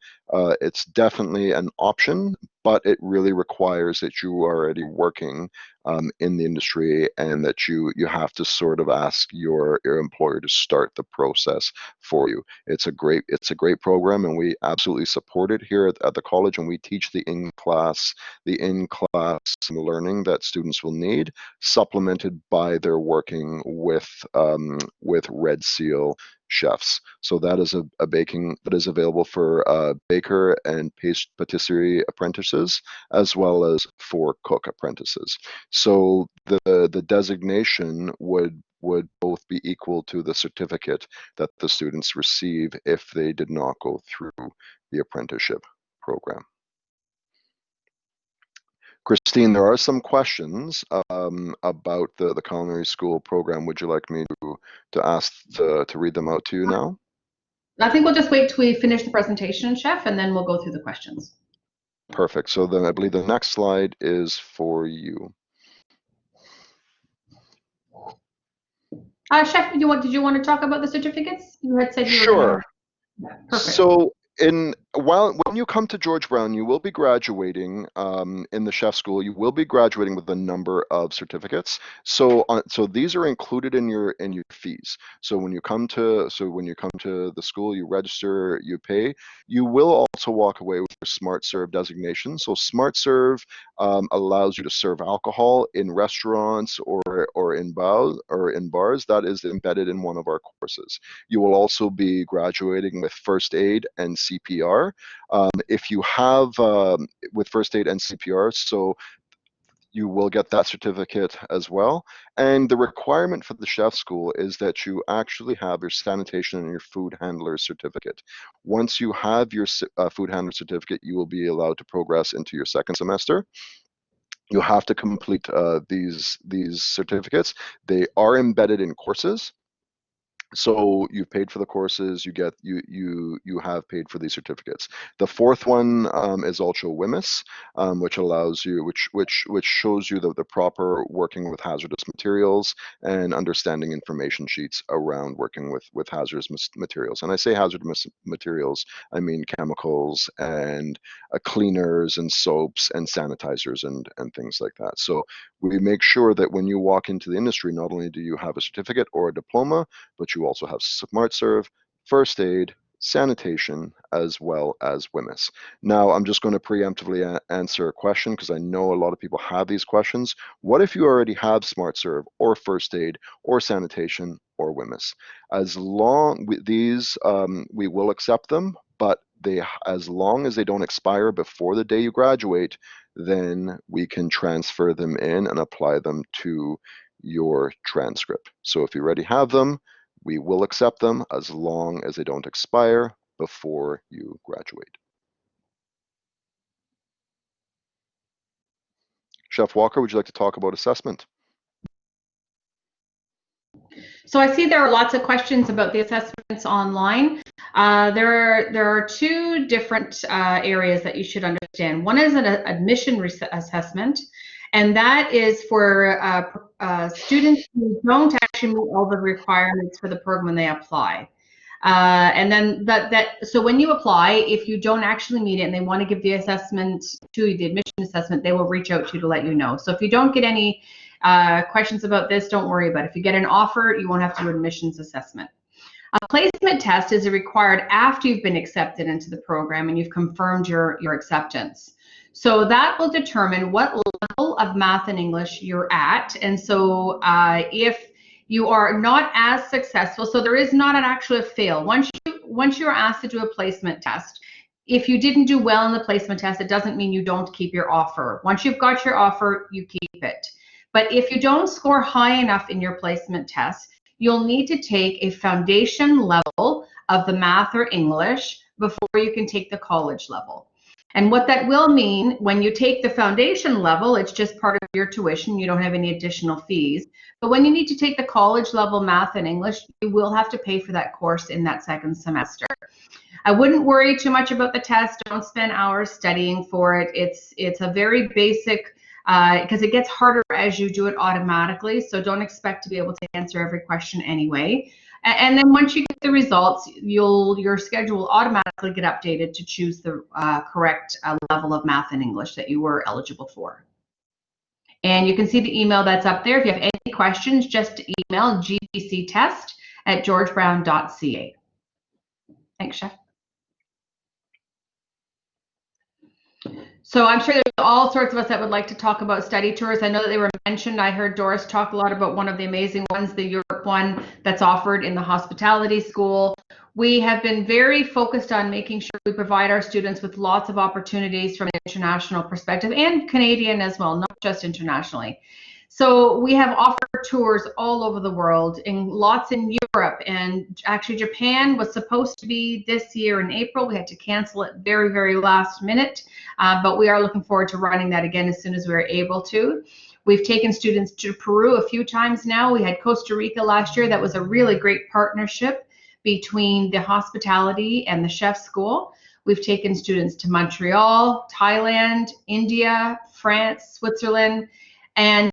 it's definitely an option, but it really requires that you are already working in the industry and that you have to sort of ask your employer to start the process for you. It's a great program, and we absolutely support it here at the college, and we teach the in-class learning that students will need, supplemented by their working with Red Seal chefs. So that is a baking that is available for baker and patisserie apprentices, as well as for cook apprentices. So the designation would both be equal to the certificate that the students receive if they did not go through the apprenticeship program. Christine, there are some questions about the culinary school program. Would you like me to read them out to you now? I think we'll just wait till we finish the presentation, chef, and then we'll go through the questions. Perfect. So then I believe the next slide is for you. Chef, did you want to talk about the certificates? You had said you were Sure. Yeah, perfect. So when you come to George Brown, you will be graduating in the chef school. You will be graduating with a number of certificates. So these are included in your fees. So when you come to the school, you register, you pay. You will also walk away with your Smart Serve designation. So Smart Serve allows you to serve alcohol in restaurants or in bars. That is embedded in one of our courses. You will also be graduating with first aid and CPR. If you have with first aid and CPR, so you will get that certificate as well. And the requirement for the chef school is that you actually have your sanitation and your food handler certificate. Once you have your food handler certificate, you will be allowed to progress into your second semester. You have to complete these certificates. They are embedded in courses. So you've paid for the courses, you have paid for these certificates. The fourth one is also WHMIS, which allows you, which shows you the proper working with hazardous materials and understanding information sheets around working with hazardous materials. And I say hazardous materials, I mean chemicals and cleaners and soaps and sanitizers and things like that. So we make sure that when you walk into the industry, not only do you have a certificate or a diploma, but you also have Smart Serve, first aid, sanitation, as well as WHMIS. Now, I'm just going to preemptively answer a question because I know a lot of people have these questions. What if you already have Smart Serve or first aid or sanitation or WHMIS? As long we will accept them, but as long as they don't expire before the day you graduate, then we can transfer them in and apply them to your transcript. So if you already have them, we will accept them as long as they don't expire before you graduate. Chef Walker, would you like to talk about assessment? So I see there are lots of questions about the assessments online. There are two different areas that you should understand. One is an admission assessment, And that is for students who don't actually meet all the requirements for the program when they apply. And then so when you apply, if you don't actually meet it and they want to give the assessment to you, the admission assessment, they will reach out to you to let you know. So if you don't get any questions about this, don't worry about it. If you get an offer, you won't have to do an admissions assessment. A placement test is required after you've been accepted into the program and you've confirmed your acceptance. So that will determine what level of math and English you're at. And so if you are not as successful, so there is not an actual fail. Once you're asked to do a placement test, if you didn't do well in the placement test, it doesn't mean you don't keep your offer. Once you've got your offer, you keep it. But if you don't score high enough in your placement test, you'll need to take a foundation level of the math or English before you can take the college level. And what that will mean, when you take the foundation level, it's just part of your tuition. You don't have any additional fees. But when you need to take the college level math and English, you will have to pay for that course in that second semester. I wouldn't worry too much about the test. Don't spend hours studying for it. It's a very basic, because it gets harder as you do it automatically. So don't expect to be able to answer every question anyway. And then once you get the results, your schedule will automatically get updated to choose the correct level of math and English that you were eligible for. And you can see the email that's up there. If you have any questions, just email gbctest@georgebrown.ca. Thanks, Chef. So I'm sure there's all sorts of us that would like to talk about study tours. I know that they were mentioned. I heard Doris talk a lot about one of the amazing ones, the Europe one that's offered in the hospitality school. We have been very focused on making sure we provide our students with lots of opportunities from an international perspective and Canadian as well, not just internationally. So we have offered tours all over the world, and lots in Europe, and actually Japan was supposed to be this year in April. We had to cancel it very, very last minute, but we are looking forward to running that again as soon as we're able to. We've taken students to Peru a few times now. We had Costa Rica last year. That was a really great partnership between the hospitality and the chef school. We've taken students to Montreal, Thailand, India, France, Switzerland. And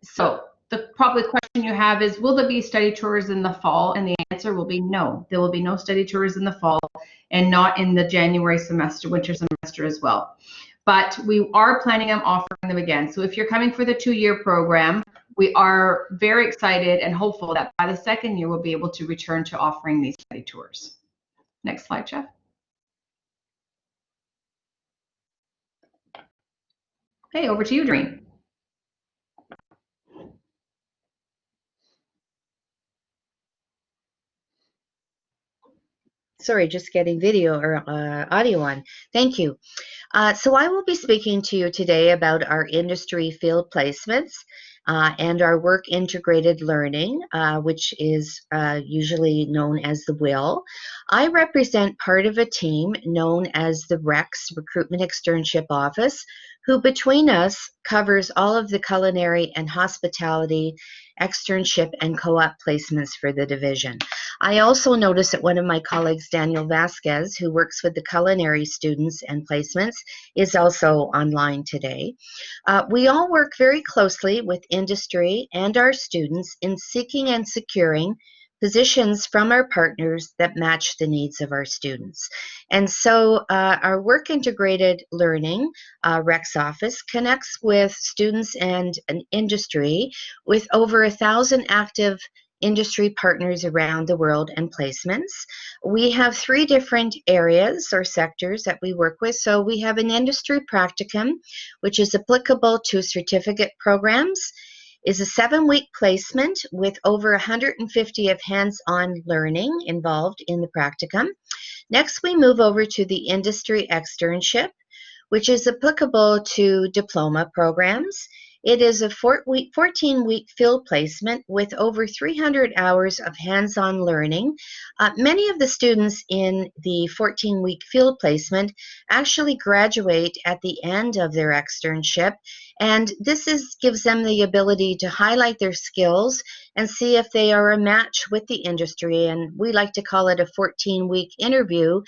so the probably question you have is, will there be study tours in the fall? And the answer will be no. There will be no study tours in the fall and not in the January semester, winter semester as well. But we are planning on offering them again. So if you're coming for the 2-year program, we are very excited and hopeful that by the second year, we'll be able to return to offering these study tours. Next slide, Jeff. Okay, over to you, Doreen. Sorry, just getting video or audio on. Thank you. So I will be speaking to you today about our industry field placements and our work integrated learning, which is usually known as the WIL. I represent part of a team known as the REX, Recruitment Externship Office, who between us covers all of the culinary and hospitality externship and co-op placements for the division. I also noticed that one of my colleagues, Daniel Vasquez, who works with the culinary students and placements, is also online today. We all work very closely with industry and our students in seeking and securing positions from our partners that match the needs of our students. And so our work integrated learning REX office connects with students and an industry with over 1,000 active industry partners around the world and placements. We have 3 different areas or sectors that we work with. So we have an industry practicum, which is applicable to certificate programs, is a 7-week placement with over 150 of hands-on learning involved in the practicum. Next, we move over to the industry externship, which is applicable to diploma programs. It is a 14-week field placement with over 300 hours of hands-on learning. Many of the students in the 14-week field placement actually graduate at the end of their externship, and this gives them the ability to highlight their skills and see if they are a match with the industry. And we like to call it a 14-week interview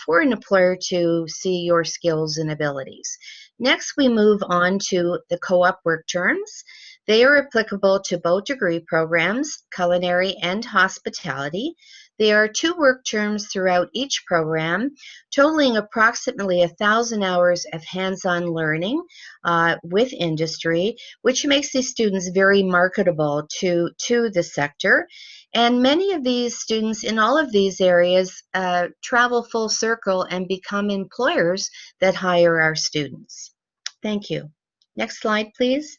for an employer to see your skills and abilities. Next, we move on to the co-op work terms. They are applicable to both degree programs, culinary and hospitality. There are 2 work terms throughout each program, totaling approximately 1,000 hours of hands-on learning with industry, which makes these students very marketable to the sector. And many of these students in all of these areas travel full circle and become employers that hire our students. Thank you. Next slide, please.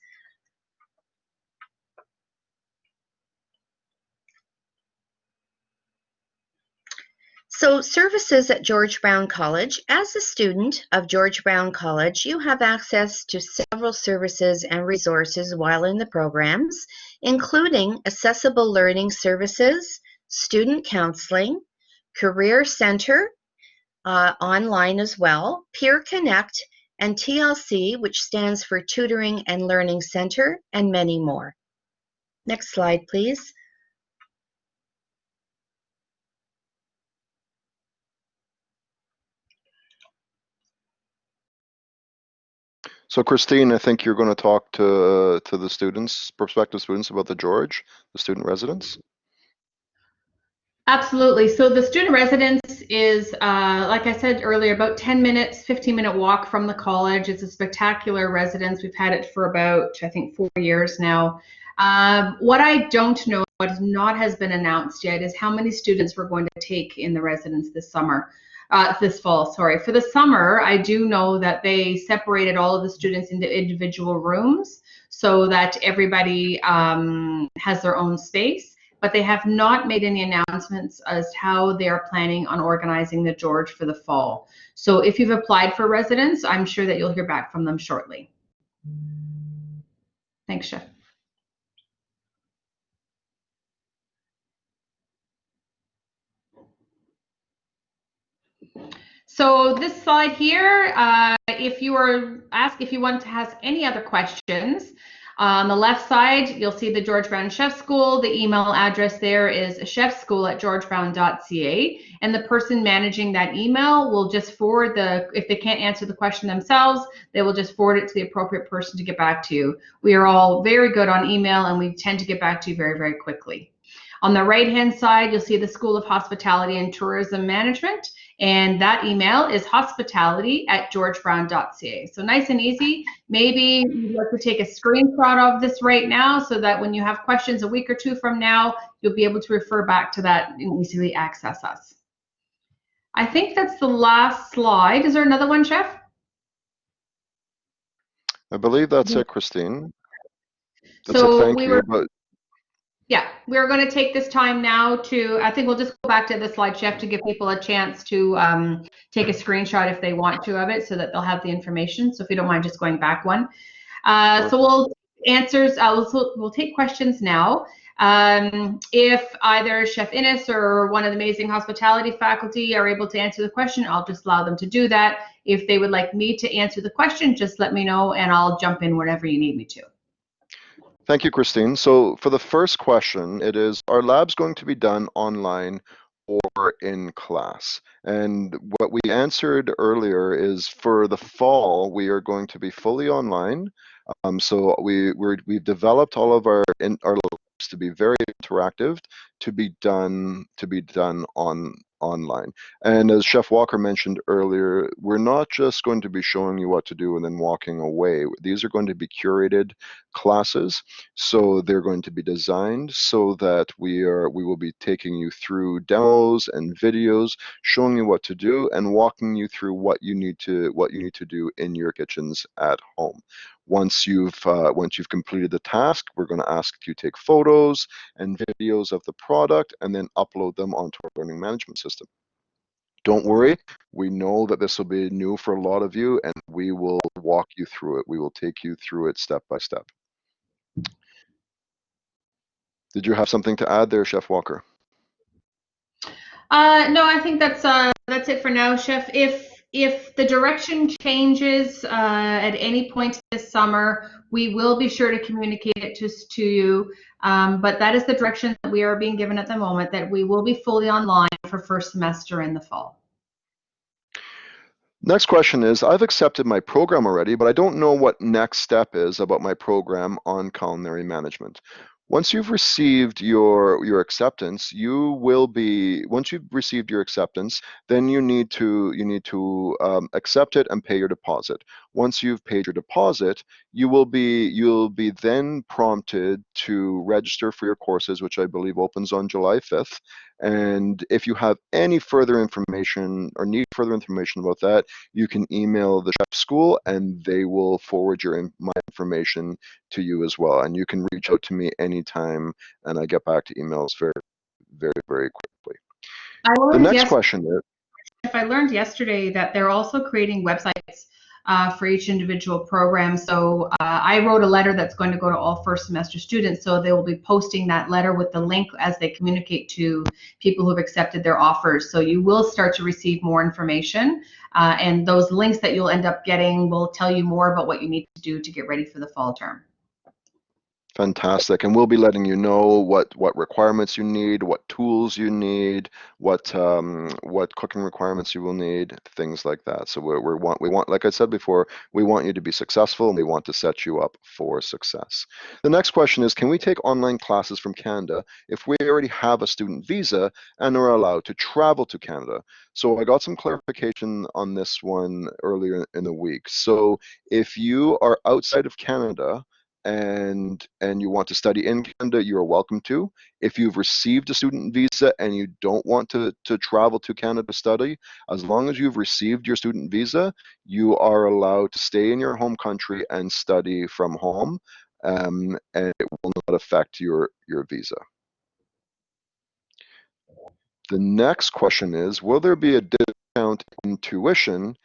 So, services at George Brown College. As a student of George Brown College, you have access to several services and resources while in the programs, including accessible learning services, student counseling, career center, online as well, Peer Connect, and TLC, which stands for Tutoring and Learning Center, and many more. Next slide, please. So Christine, I think you're going to talk to the students, prospective students, about the George, the student residence. Absolutely. So the student residence is, like I said earlier, about 10 minutes, 15-minute walk from the college. It's a spectacular residence. We've had it for about, I think, 4 years now. What I don't know, what has been announced yet, is how many students we're going to take in the residence this summer. This fall, sorry. For the summer, I do know that they separated all of the students into individual rooms so that everybody has their own space, but they have not made any announcements as to how they are planning on organizing the George for the fall. So if you've applied for residence, I'm sure that you'll hear back from them shortly. Thanks, Chef. So this slide here, if you want to ask any other questions, on the left side, you'll see the George Brown Chef School. The email address there is chefschool@georgebrown.ca, and the person managing that email will just forward if they can't answer the question themselves, they will just forward it to the appropriate person to get back to you. We are all very good on email, and we tend to get back to you very, very quickly. On the right-hand side, you'll see the School of Hospitality and Tourism Management, and that email is hospitality@georgebrown.ca. So nice and easy. Maybe you'd like to take a screenshot of this right now so that when you have questions a week or 2 from now, you'll be able to refer back to that and easily access us. I think that's the last slide. Is there another one, Chef? I believe that's it, Christine. That's so it, thank you. Yeah, we're going to take this time now to, I think we'll just go back to the slide, Chef, to give people a chance to take a screenshot if they want to of it so that they'll have the information. So if you don't mind just going back one. So we'll take questions now. If either Chef Innes or one of the amazing hospitality faculty are able to answer the question, I'll just allow them to do that. If they would like me to answer the question, just let me know and I'll jump in whenever you need me to. Thank you, Christine. So for the first question, it is, are labs going to be done online or in class? And what we answered earlier is for the fall, we are going to be fully online. So we've developed all of our labs to be very interactive, to be done online. And as Chef Walker mentioned earlier, we're not just going to be showing you what to do and then walking away. These are going to be curated classes, so they're going to be designed so that we will be taking you through demos and videos, showing you what to do and walking you through what you need to do in your kitchens at home. Once you've completed the task, we're going to ask you to take photos and videos of the product and then upload them onto our learning management system. Don't worry, we know that this will be new for a lot of you, and we will walk you through it. We will take you through it step by step. Did you have something to add there, Chef Walker? No, I think that's it for now, Chef. If the direction changes at any point this summer, we will be sure to communicate it to you. But that is the direction that we are being given at the moment, that we will be fully online for first semester in the fall. Next question is, I've accepted my program already, but I don't know what next step is about my program on culinary management. Once you've received your acceptance, once you've received your acceptance, then you need to accept it and pay your deposit. Once you've paid your deposit, you'll be then prompted to register for your courses, which I believe opens on July 5th. And if you have any further information or need further information about that, you can email the chef school and they will forward my information to you as well. And you can reach out to me anytime and I get back to emails very, very, very quickly. I The learned next question is, if I learned yesterday that they're also creating websites for each individual program. So I wrote a letter that's going to go to all first semester students. So they will be posting that letter with the link as they communicate to people who have accepted their offers. So you will start to receive more information. And those links that you'll end up getting will tell you more about what you need to do to get ready for the fall term. fantastic, and we'll be letting you know what requirements you need, what tools you need, what cooking requirements you will need, things like that. So we want, like I said before, we want you to be successful, and we want to set you up for success. The next question is, can we take online classes from Canada if we already have a student visa and are allowed to travel to Canada? So I got some clarification on this one earlier in the week. So if you are outside of Canada and you want to study in Canada, you are welcome to. If you've received a student visa and you don't want to travel to Canada to study, as long as you've received your student visa, you are allowed to stay in your home country and study from home, and it will not affect your visa. The next question is, will there be a discount in tuition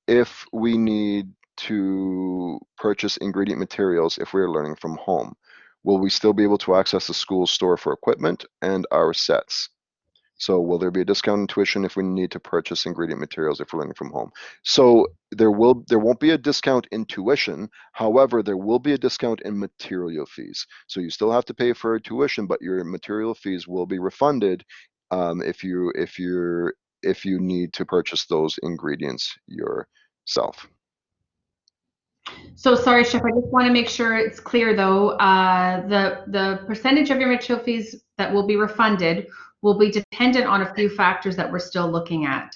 if we need to purchase ingredient materials if we're learning from home? Will we still be able to access the school store for equipment and our sets? So will there be a discount in tuition if we need to purchase ingredient materials if we're learning from home? So there won't be a discount in tuition. However, there will be a discount in material fees. So you still have to pay for tuition, but your material fees will be refunded if you need to purchase those ingredients yourself. So sorry, Chef, I just want to make sure it's clear though. The percentage of your material fees that will be refunded will be dependent on a few factors that we're still looking at.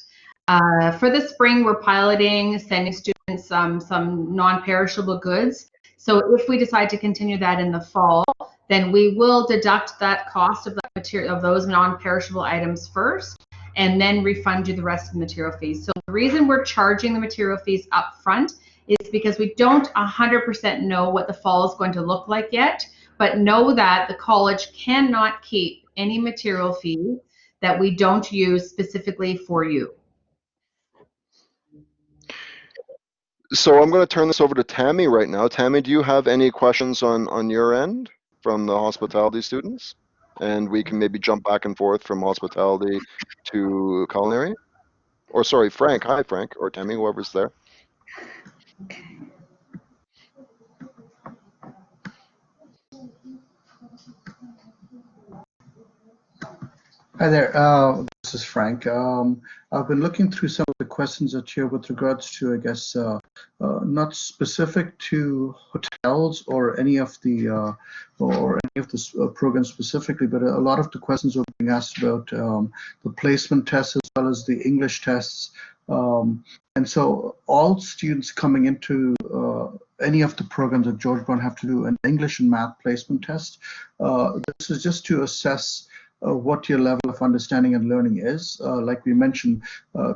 For the spring, we're piloting sending students some non-perishable goods. So if we decide to continue that in the fall, then we will deduct that cost of that material of those non-perishable items first, and then refund you the rest of the material fees. So the reason we're charging the material fees up front is because we don't 100% know what the fall is going to look like yet, but know that the college cannot keep any material fee that we don't use specifically for you. So I'm going to turn this over to Tammy right now. Tammy, do you have any questions on your end from the hospitality students? And we can maybe jump back and forth from hospitality to culinary. Or sorry, Frank. Hi, Frank, or Tammy, whoever's there. Hi there, this is Frank. I've been looking through some of the questions that you have with regards to, I guess, not specific to hotels or any of the programs specifically, but a lot of the questions are being asked about the placement tests as well as the English tests. And so all students coming into any of the programs at George Brown have to do an English and math placement test. This is just to assess what your level of understanding and learning is. Like we mentioned,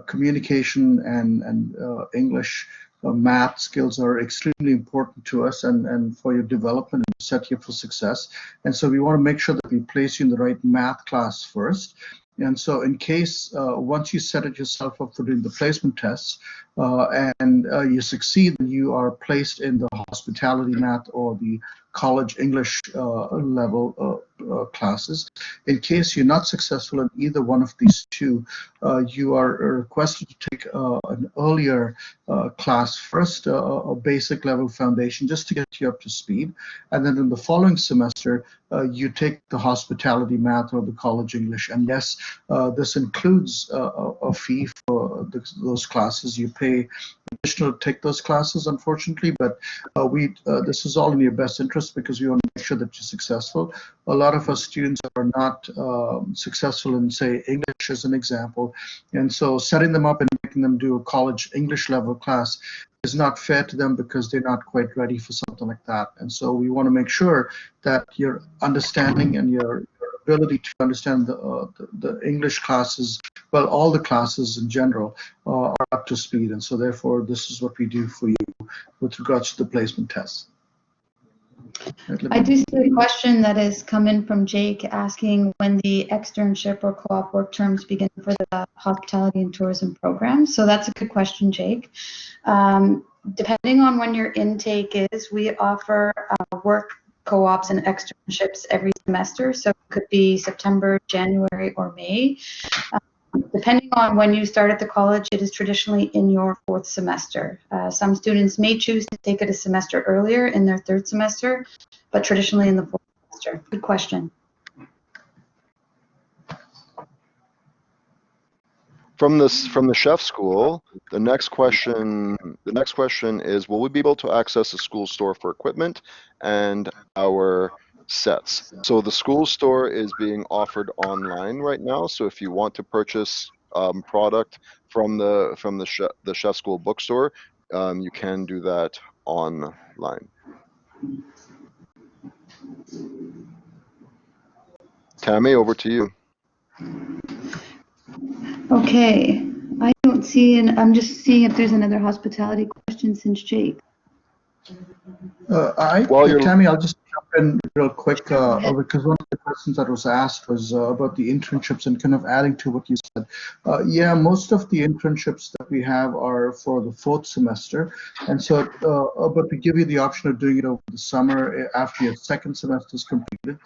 communication and English, math skills are extremely important to us and for your development and set you up for success. And so we want to make sure that we place you in the right math class first. And so in case once you set it yourself up for doing the placement tests and you succeed, you are placed in the hospitality math or the college English level classes. In case you're not successful in either one of these two, you are requested to take an earlier class first, a basic level foundation, just to get you up to speed. And then in the following semester, you take the hospitality math or the college English. And yes, this includes a fee for those classes. You pay additional to take those classes, unfortunately, but this is all in your best interest because we want to make sure that you're successful. A lot of our students are not successful in, say, English as an example, and so setting them up and making them do a college English level class is not fair to them because they're not quite ready for something like that. And so we want to make sure that your understanding and your ability to understand the English classes, well, all the classes in general, are up to speed. And so therefore, this is what we do for you with regards to the placement tests. I do see a question that has come in from Jake asking when the externship or co-op work terms begin for the hospitality and tourism program. So that's a good question, Jake. Depending on when your intake is, we offer work co-ops and externships every semester. So it could be September, January, or May. Depending on when you start at the college, it is traditionally in your fourth semester. Some students may choose to take it a semester earlier in their third semester, but traditionally in the fourth semester. Good question. From the chef school, the next question is, will we be able to access the school store for equipment and our sets? So the school store is being offered online right now. So if you want to purchase product from the chef school bookstore, you can do that online. Tammy, over to you. Okay, I don't see, and I'm just seeing if there's another hospitality question since Jake. Tammy, I'll just jump in real quick because one of the questions that was asked was about the internships and kind of adding to what you said. Yeah, most of the internships that we have are for the fourth semester, and so but we give you the option of doing it over the summer after your second semester is completed.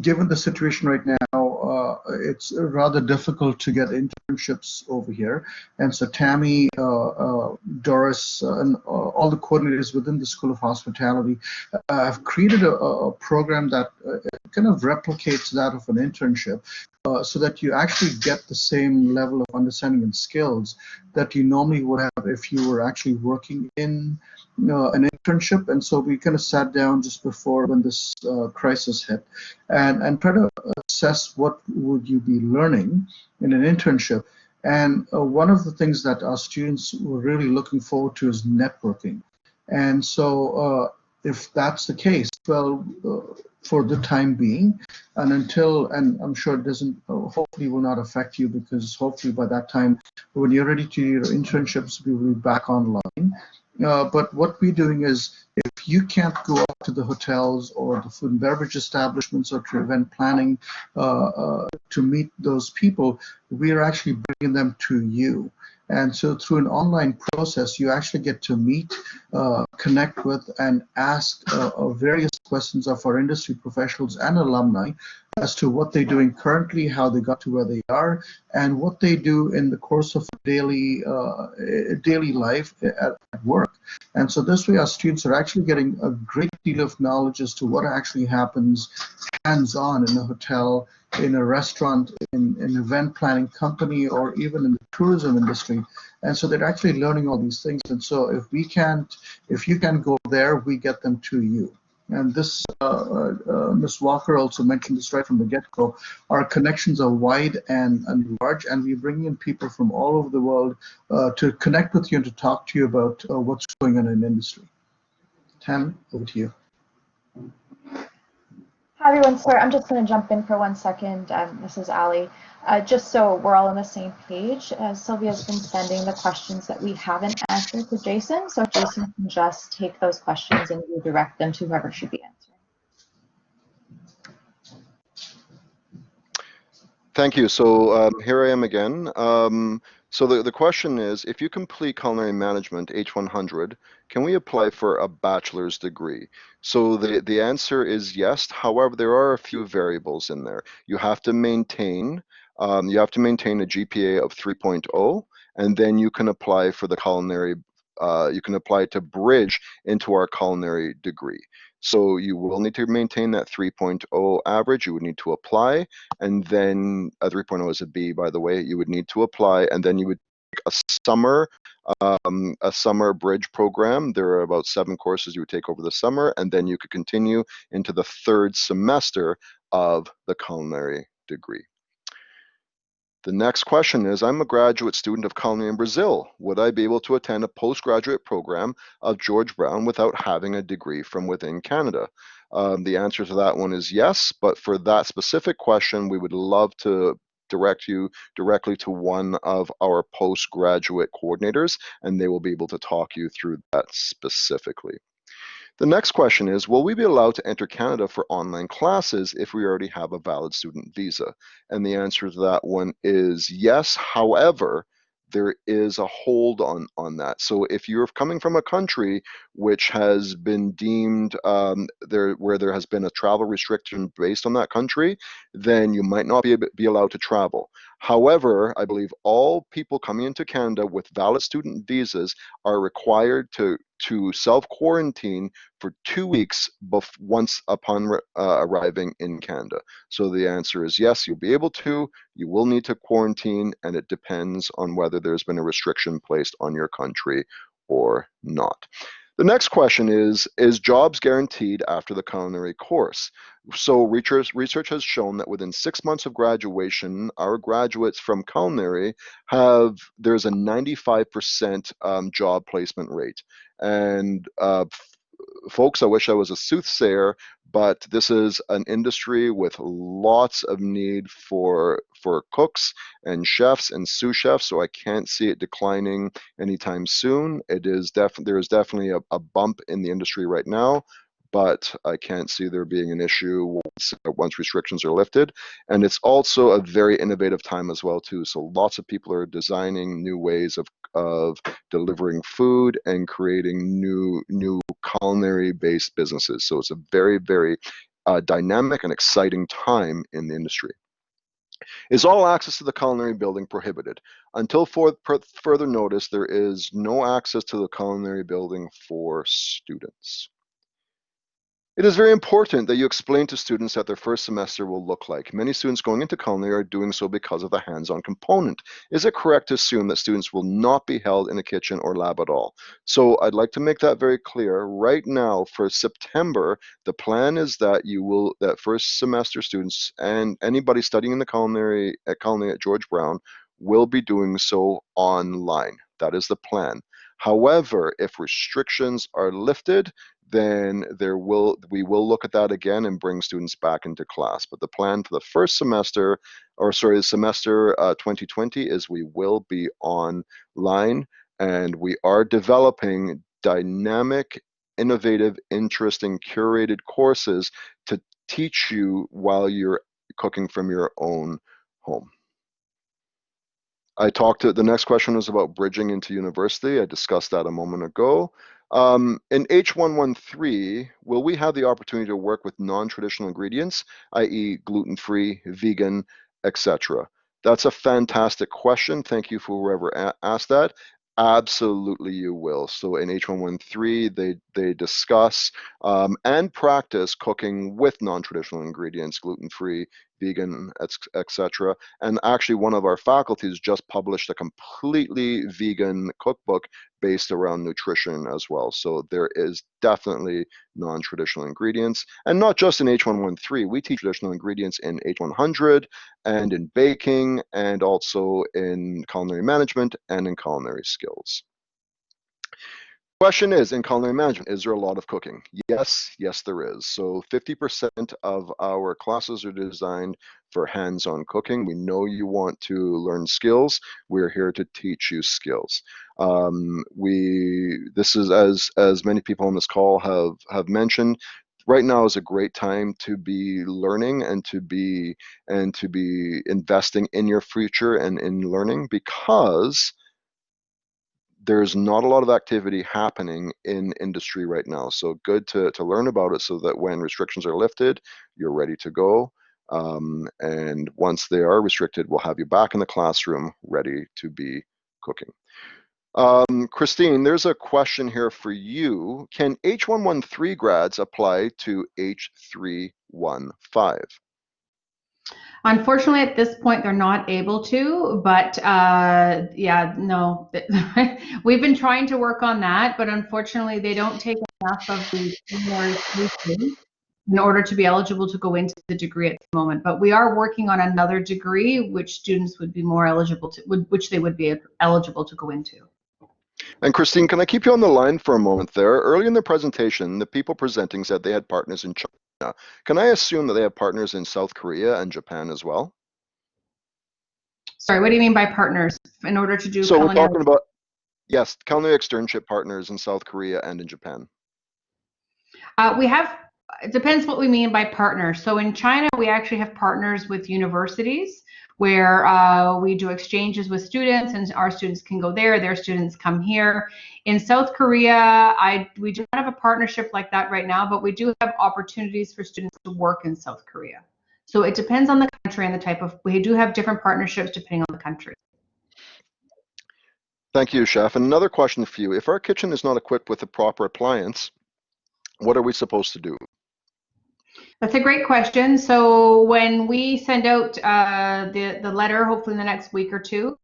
Given the situation right now, it's rather difficult to get internships over here, and so Tammy, Doris, and all the coordinators within the School of Hospitality have created a program that kind of replicates that of an internship, so that you actually get the same level of understanding and skills that you normally would have if you were actually working in an internship. And so we kind of sat down just before when this crisis hit and try to assess what would you be learning in an internship. And one of the things that our students were really looking forward to is networking. And so if that's the case, well, for the time being, and and I'm sure it doesn't, hopefully will not affect you, because hopefully by that time, when you're ready to do your internships, we will be back online. But what we're doing is, if you can't go up to the hotels or the food and beverage establishments or to event planning to meet those people, we're actually bringing them to you. And so through an online process, you actually get to meet, connect with, and ask various questions of our industry professionals and alumni as to what they're doing currently, how they got to where they are, and what they do in the course of daily life at work. And so this way, our students are actually getting a great deal of knowledge as to what actually happens hands-on in a hotel, in a restaurant, in an event planning company, or even in the tourism industry. And so they're actually learning all these things. And so if you can go there, we get them to you. And this, Ms. Walker also mentioned this right from the get-go. Our connections are wide and large, and we bring in people from all over the world to connect with you and to talk to you about what's going on in the industry. Tam, over to you. Hi everyone, sorry, I'm just going to jump in for 1 second. This is Ali. Just so we're all on the same page, Sylvia's been sending the questions that we haven't answered to Jason, so Jason can just take those questions and redirect them to whoever should be answering. Thank you. So here I am again. So the question is, if you complete culinary management H100, can we apply for a bachelor's degree? So the answer is yes. However, there are a few variables in there. You have to maintain a GPA of 3.0, and then you can apply for the culinary. You can apply to bridge into our culinary degree. So you will need to maintain that 3.0 average. You would need to apply, and then a 3.0 is a B, by the way. You would need to apply, and then you would take a summer bridge program. There are about 7 courses you would take over the summer, and then you could continue into the 3rd semester of the culinary degree. The next question is, I'm a graduate student of culinary in Brazil. Would I be able to attend a postgraduate program of George Brown without having a degree from within Canada? The answer to that one is yes, but for that specific question, we would love to direct you directly to one of our postgraduate coordinators, and they will be able to talk you through that specifically. The next question is, will we be allowed to enter Canada for online classes if we already have a valid student visa? And the answer to that one is yes. However, there is a hold on that. So if you're coming from a country which has been deemed where there has been a travel restriction based on that country, then you might not be allowed to travel. However, I believe all people coming into Canada with valid student visas are required to self-quarantine for 2 weeks once upon arriving in Canada. So the answer is yes, you'll be able to. You will need to quarantine, and it depends on whether there's been a restriction placed on your country or not. The next question is jobs guaranteed after the culinary course? So research has shown that within 6 months of graduation, our graduates from culinary there's a 95% job placement rate. And folks, I wish I was a soothsayer, but this is an industry with lots of need for cooks and chefs and sous chefs, so I can't see it declining anytime soon. There is definitely a bump in the industry right now, but I can't see there being an issue once restrictions are lifted. And it's also a very innovative time as well too. So lots of people are designing new ways of delivering food and creating new culinary-based businesses. So it's a very, very dynamic and exciting time in the industry. Is all access to the culinary building prohibited? Until further notice, there is no access to the culinary building for students. It is very important that you explain to students what their first semester will look like. Many students going into culinary are doing so because of the hands-on component. Is it correct to assume that students will not be held in a kitchen or lab at all? So I'd like to make that very clear. Right now, for September, the plan is that that first semester students and anybody studying in the culinary at George Brown will be doing so online. That is the plan. However, if restrictions are lifted, then we will look at that again and bring students back into class. But the plan for the first semester, semester 2020, is we will be online, and we are developing dynamic, innovative, interesting, curated courses to teach you while you're cooking from your own home. The next question was about bridging into university. I discussed that a moment ago. In H113, will we have the opportunity to work with non-traditional ingredients, i.e. gluten-free, vegan, etc.? That's a fantastic question. Thank you for whoever asked that. Absolutely, you will. So in H113, they discuss and practice cooking with non-traditional ingredients, gluten-free, vegan, etc. And actually, one of our faculties just published a completely vegan cookbook based around nutrition as well. So there is definitely non-traditional ingredients, and not just in H113. We teach traditional ingredients in H100 and in baking, and also in culinary management and in culinary skills. Question is, in culinary management, is there a lot of cooking? Yes, there is. So 50% of our classes are designed for hands-on cooking. We know you want to learn skills. We're here to teach you skills. This is, as many people on this call have mentioned, right now is a great time to be learning and to be investing in your future and in learning, because there's not a lot of activity happening in industry right now. So good to learn about it so that when restrictions are lifted, you're ready to go. And once they are restricted, we'll have you back in the classroom ready to be cooking. Christine, there's a question here for you. Can H113 grads apply to H315? Unfortunately, at this point, they're not able to, but yeah, no. We've been trying to work on that, but unfortunately, they don't take enough of the culinary curriculum in order to be eligible to go into the degree at the moment. But we are working on another degree, which students would be more eligible to, which they would be eligible to go into. And Christine, can I keep you on the line for a moment there? Early in the presentation, the people presenting said they had partners in China. Can I assume that they have partners in South Korea and Japan as well? Sorry, what do you mean by partners? In order to do So we're culinary? talking about, yes, culinary externship partners in South Korea and in Japan. We have, it depends what we mean by partners. So in China, we actually have partners with universities where we do exchanges with students, and our students can go there, their students come here. In South Korea, we do not have a partnership like that right now, but we do have opportunities for students to work in South Korea. So it depends on the country and the type of, we do have different partnerships depending on the country. Thank you, Chef. And another question for you. If our kitchen is not equipped with the proper appliance, what are we supposed to do? That's a great question. So when we send out the letter, hopefully in the next week or two,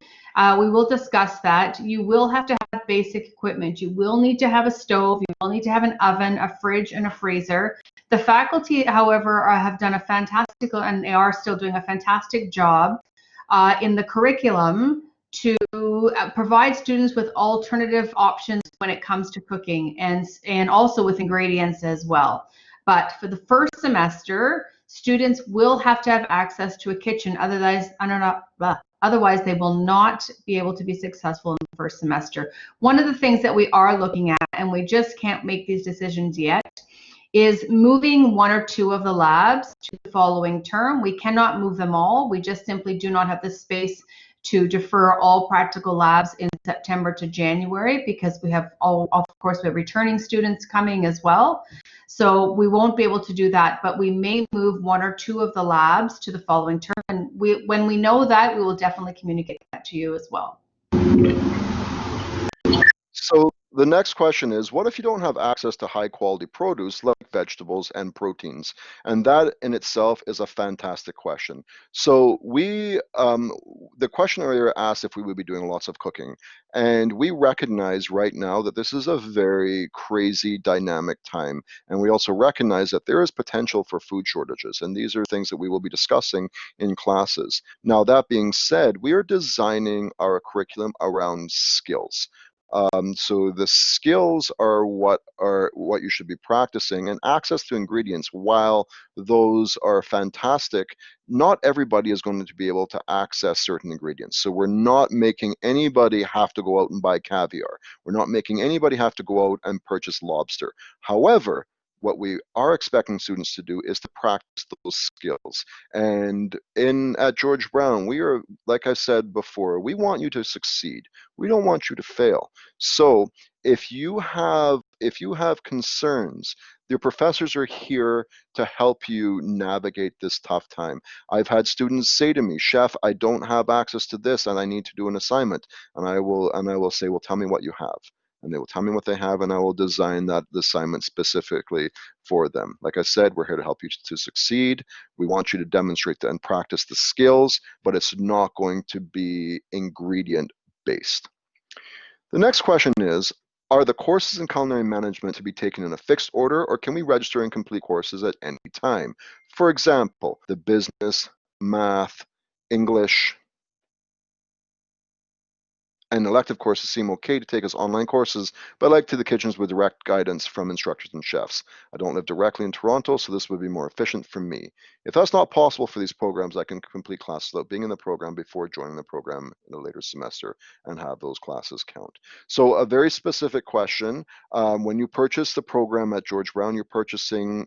we will discuss that. You will have to have basic equipment. You will need to have a stove. You will need to have an oven, a fridge, and a freezer. The faculty, however, have done a fantastic, and they are still doing a fantastic job in the curriculum to provide students with alternative options when it comes to cooking, and also with ingredients as well. But for the first semester, students will have to have access to a kitchen. Otherwise, they will not be able to be successful in the first semester. One of the things that we are looking at, and we just can't make these decisions yet, is moving one or two of the labs to the following term. We cannot move them all. We just simply do not have the space to defer all practical labs in September to January, because we have of course, we have returning students coming as well. So we won't be able to do that, but we may move one or two of the labs to the following term. And when we know that, we will definitely communicate that to you as well. So the next question is, what if you don't have access to high quality produce like vegetables and proteins? And that in itself is a fantastic question. So the question earlier asked if we would be doing lots of cooking. And we recognize right now that this is a very crazy dynamic time. And we also recognize that there is potential for food shortages. And these are things that we will be discussing in classes. Now, that being said, we are designing our curriculum around skills. So the skills are what you should be practicing, and access to ingredients. While those are fantastic, not everybody is going to be able to access certain ingredients. So we're not making anybody have to go out and buy caviar. We're not making anybody have to go out and purchase lobster. However, what we are expecting students to do is to practice those skills. And at George Brown, we are, like I said before, we want you to succeed. We don't want you to fail. So if you have concerns, your professors are here to help you navigate this tough time. I've had students say to me, "Chef, I don't have access to this and I need to do an assignment." And I will say, "Well, tell me what you have." And they will tell me what they have, and I will design that assignment specifically for them. Like I said, we're here to help you to succeed. We want you to demonstrate and practice the skills, but it's not going to be ingredient based. The next question is, are the courses in culinary management to be taken in a fixed order, or can we register and complete courses at any time? For example, the business, math, English, and elective courses seem okay to take as online courses, but I like to the kitchens with direct guidance from instructors and chefs. I don't live directly in Toronto, so this would be more efficient for me. If that's not possible for these programs, I can complete classes without being in the program before joining the program in a later semester and have those classes count. So a very specific question. When you purchase the program at George Brown, you're purchasing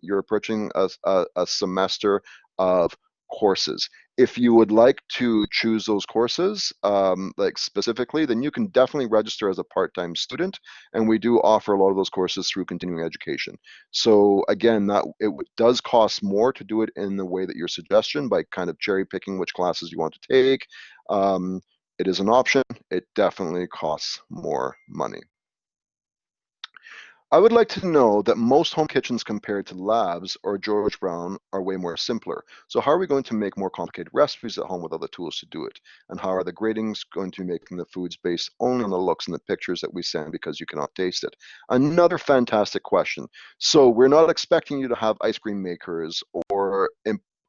a semester of courses. If you would like to choose those courses, like specifically, then you can definitely register as a part-time student, and we do offer a lot of those courses through continuing education. So again, that it does cost more to do it in the way that your suggestion, by kind of cherry picking which classes you want to take. It is an option. It definitely costs more money. I would like to know that most home kitchens compared to labs or George Brown are way more simpler. So how are we going to make more complicated recipes at home with other tools to do it? And how are the gradings going to be making the foods based only on the looks and the pictures that we send because you cannot taste it? Another fantastic question. So we're not expecting you to have ice cream makers or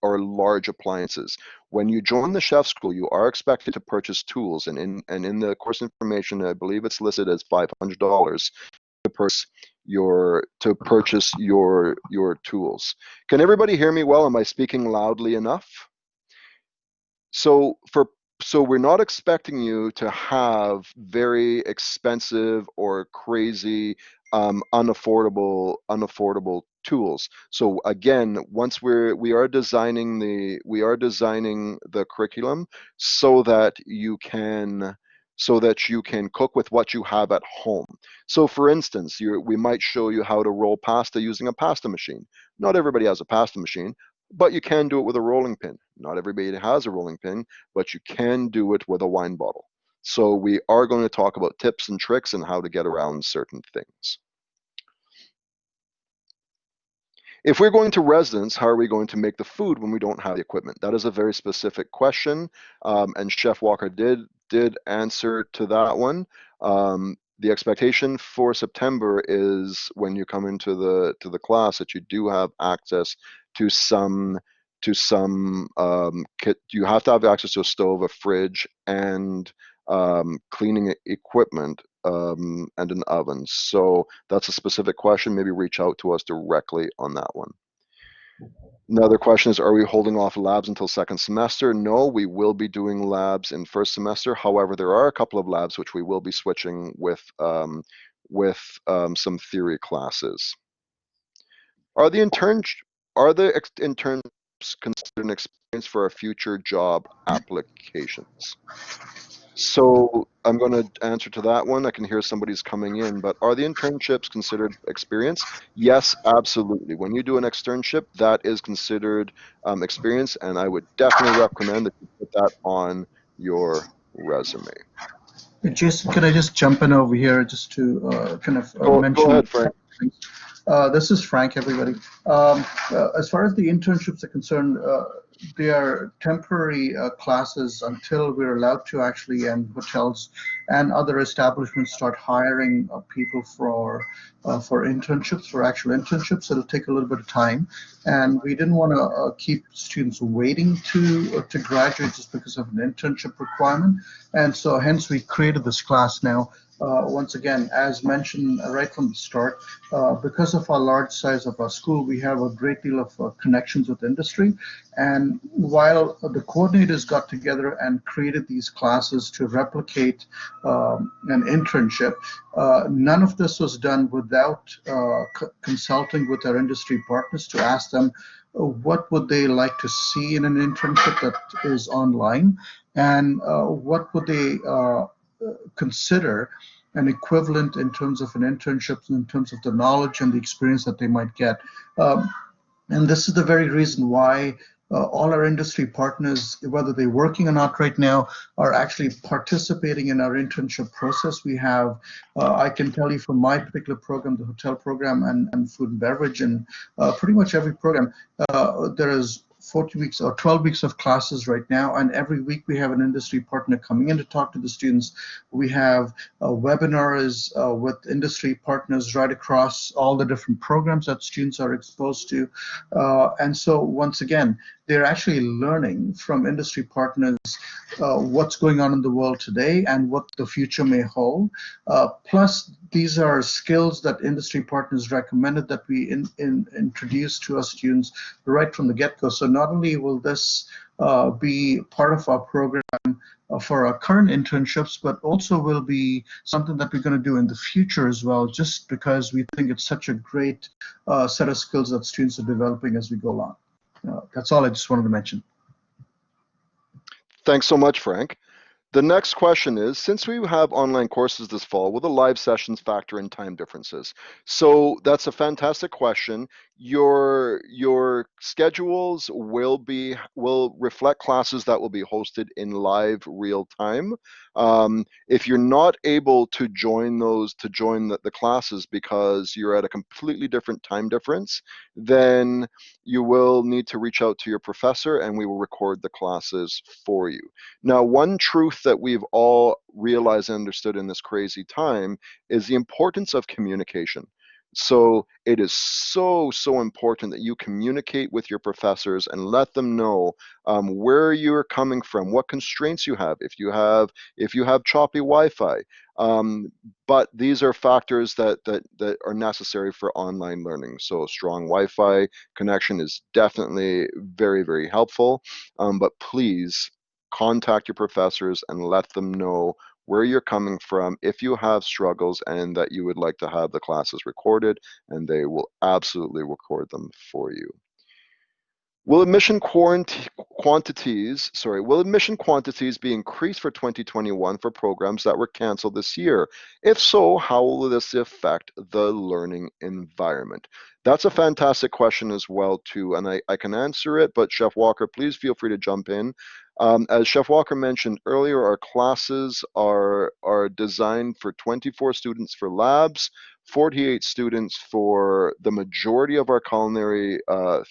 large appliances. When you join the chef school, you are expected to purchase tools, and in the course information, I believe it's listed as $500 to purchase your tools. Can everybody hear me well? Am I speaking loudly enough? So we're not expecting you to have very expensive or crazy unaffordable tools. So again, once we are designing the curriculum so that you can cook with what you have at home. So for instance, we might show you how to roll pasta using a pasta machine. Not everybody has a pasta machine, but you can do it with a rolling pin. Not everybody has a rolling pin, but you can do it with a wine bottle. So we are going to talk about tips and tricks and how to get around certain things. If we're going to residence, how are we going to make the food when we don't have the equipment? That is a very specific question, and Chef Walker did answer to that one. The expectation for September is when you come into the class that you do have access to some kit. You have to have access to a stove, a fridge, and cleaning equipment, and an oven. So that's a specific question. Maybe reach out to us directly on that one. Another question is, are we holding off labs until second semester? No, we will be doing labs in first semester. However, there are a couple of labs which we will be switching with some theory classes. Are the internships considered an experience for our future job applications? So I'm going to answer to that one. I can hear somebody's coming in, but are the internships considered experience? Yes, absolutely. When you do an externship, that is considered experience, and I would definitely recommend that you put that on your resume. Jason, could I just jump in over here just to mention? Go ahead, Frank. This is Frank, everybody. As far as the internships are concerned, they are temporary classes until we're allowed to actually, and hotels and other establishments start hiring people for internships, for actual internships. It'll take a little bit of time, and we didn't want to keep students waiting to graduate just because of an internship requirement, and so hence we created this class now. Once again, as mentioned right from the start, because of our large size of our school, we have a great deal of connections with industry. And while the coordinators got together and created these classes to replicate an internship, none of this was done without consulting with our industry partners to ask them what would they like to see in an internship that is online, and what would they consider an equivalent in terms of an internship, in terms of the knowledge and the experience that they might get. And this is the very reason why all our industry partners, whether they're working or not right now, are actually participating in our internship process. We have, I can tell you from my particular program, the hotel program and food and beverage, and pretty much every program, there is 40 weeks or 12 weeks of classes right now, and every week we have an industry partner coming in to talk to the students. We have webinars with industry partners right across all the different programs that students are exposed to. And so once again, they're actually learning from industry partners what's going on in the world today and what the future may hold. Plus, these are skills that industry partners recommended that we introduce to our students right from the get-go. So not only will this be part of our program for our current internships, but also will be something that we're going to do in the future as well, just because we think it's such a great set of skills that students are developing as we go along. That's all I just wanted to mention. Thanks so much, Frank. The next question is, since we have online courses this fall, will the live sessions factor in time differences? So that's a fantastic question. Your schedules will reflect classes that will be hosted in live real time. If you're not able to join the classes because you're at a completely different time difference, then you will need to reach out to your professor and we will record the classes for you. Now, one truth that we've all realized and understood in this crazy time is the importance of communication. So it is so important that you communicate with your professors and let them know where you're coming from, what constraints you have, if you have choppy Wi-Fi. But these are factors that are necessary for online learning. So strong Wi-Fi connection is definitely very helpful. But please contact your professors and let them know where you're coming from if you have struggles and that you would like to have the classes recorded, and they will absolutely record them for you. Will admission quantities be increased for 2021 for programs that were canceled this year? If so, how will this affect the learning environment? That's a fantastic question as well, too, and I can answer it, but Chef Walker, please feel free to jump in. As Chef Walker mentioned earlier, our classes are designed for 24 students for labs, 48 students for the majority of our culinary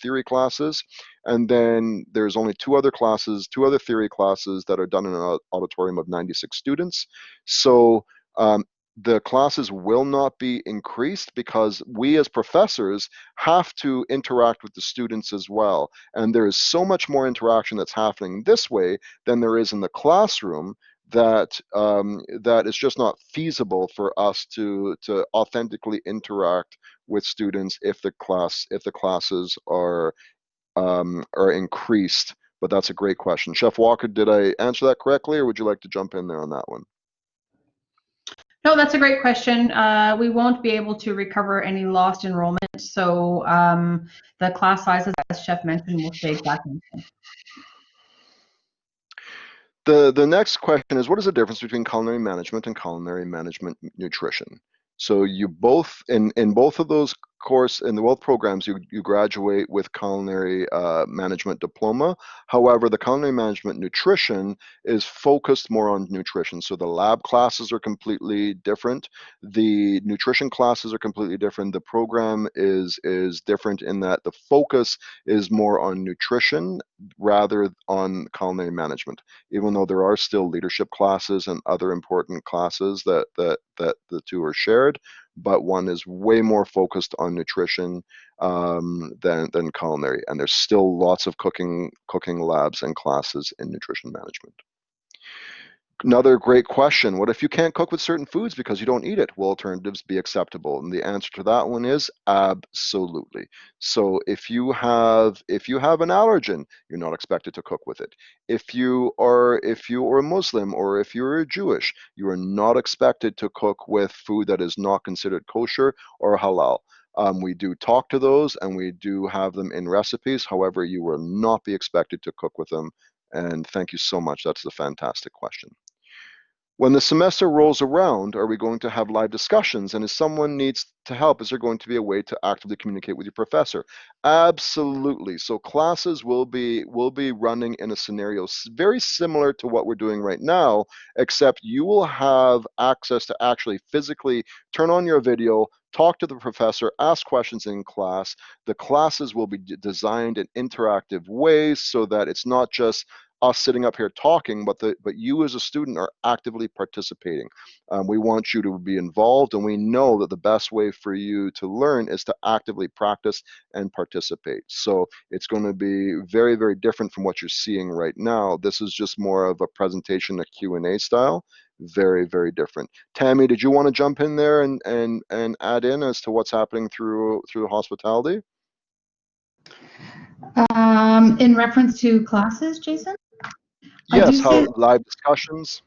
theory classes, and then there's only two other theory classes that are done in an auditorium of 96 students. So the classes will not be increased because we as professors have to interact with the students as well. And there is so much more interaction that's happening this way than there is in the classroom that is just not feasible for us to authentically interact with students if the classes are increased. But that's a great question. Chef Walker, did I answer that correctly, or would you like to jump in there on that one? No, that's a great question. We won't be able to recover any lost enrollment, so the class sizes, as Chef mentioned, will stay exactly the same. The next question is, what is the difference between culinary management and culinary management nutrition? So you both, in both of those in both programs, you graduate with culinary management diploma. However, the culinary management nutrition is focused more on nutrition. So the lab classes are completely different. The nutrition classes are completely different. The program is different in that the focus is more on nutrition rather on culinary management, even though there are still leadership classes and other important classes that the two are shared, but one is way more focused on nutrition than culinary, and there's still lots of cooking labs and classes in nutrition management. Another great question, what if you can't cook with certain foods because you don't eat it? Will alternatives be acceptable? And the answer to that one is absolutely. So if you have an allergen, you're not expected to cook with it. If you are a Muslim or if you're Jewish, you are not expected to cook with food that is not considered kosher or halal. We do talk to those and we do have them in recipes. However, you will not be expected to cook with them. And thank you so much. That's a fantastic question. When the semester rolls around, are we going to have live discussions? And if someone needs to help, is there going to be a way to actively communicate with your professor? Absolutely. So classes will be running in a scenario very similar to what we're doing right now, except you will have access to actually physically turn on your video, talk to the professor, ask questions in class. The classes will be designed in interactive ways so that it's not just us sitting up here talking, but you as a student are actively participating. We want you to be involved, and we know that the best way for you to learn is to actively practice and participate. So it's going to be very, very different from what you're seeing right now. This is just more of a presentation, a Q&A style. Very, very different. Tammy, did you want to jump in there and add in as to what's happening through hospitality? In reference to classes, Jason? Yes, how live discussions.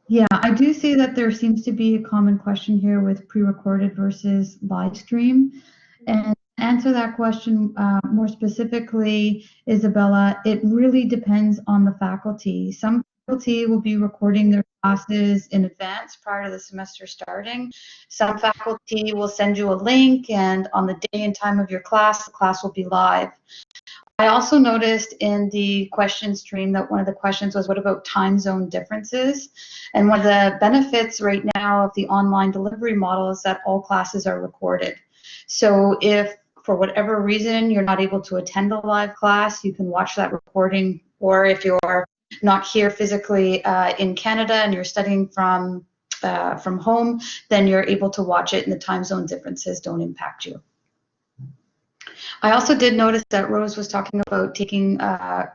Yeah, I do see that there seems to be a common question here with pre-recorded versus live stream. And to answer that question more specifically, Isabella, it really depends on the faculty. Some faculty will be recording their classes in advance prior to the semester starting. Some faculty will send you a link, and on the day and time of your class, the class will be live. I also noticed in the question stream that one of the questions was, what about time zone differences? And one of the benefits right now of the online delivery model is that all classes are recorded. So if for whatever reason you're not able to attend a live class, you can watch that recording, or if you're not here physically in Canada and you're studying from home, then you're able to watch it and the time zone differences don't impact you. I also did notice that Rose was talking about taking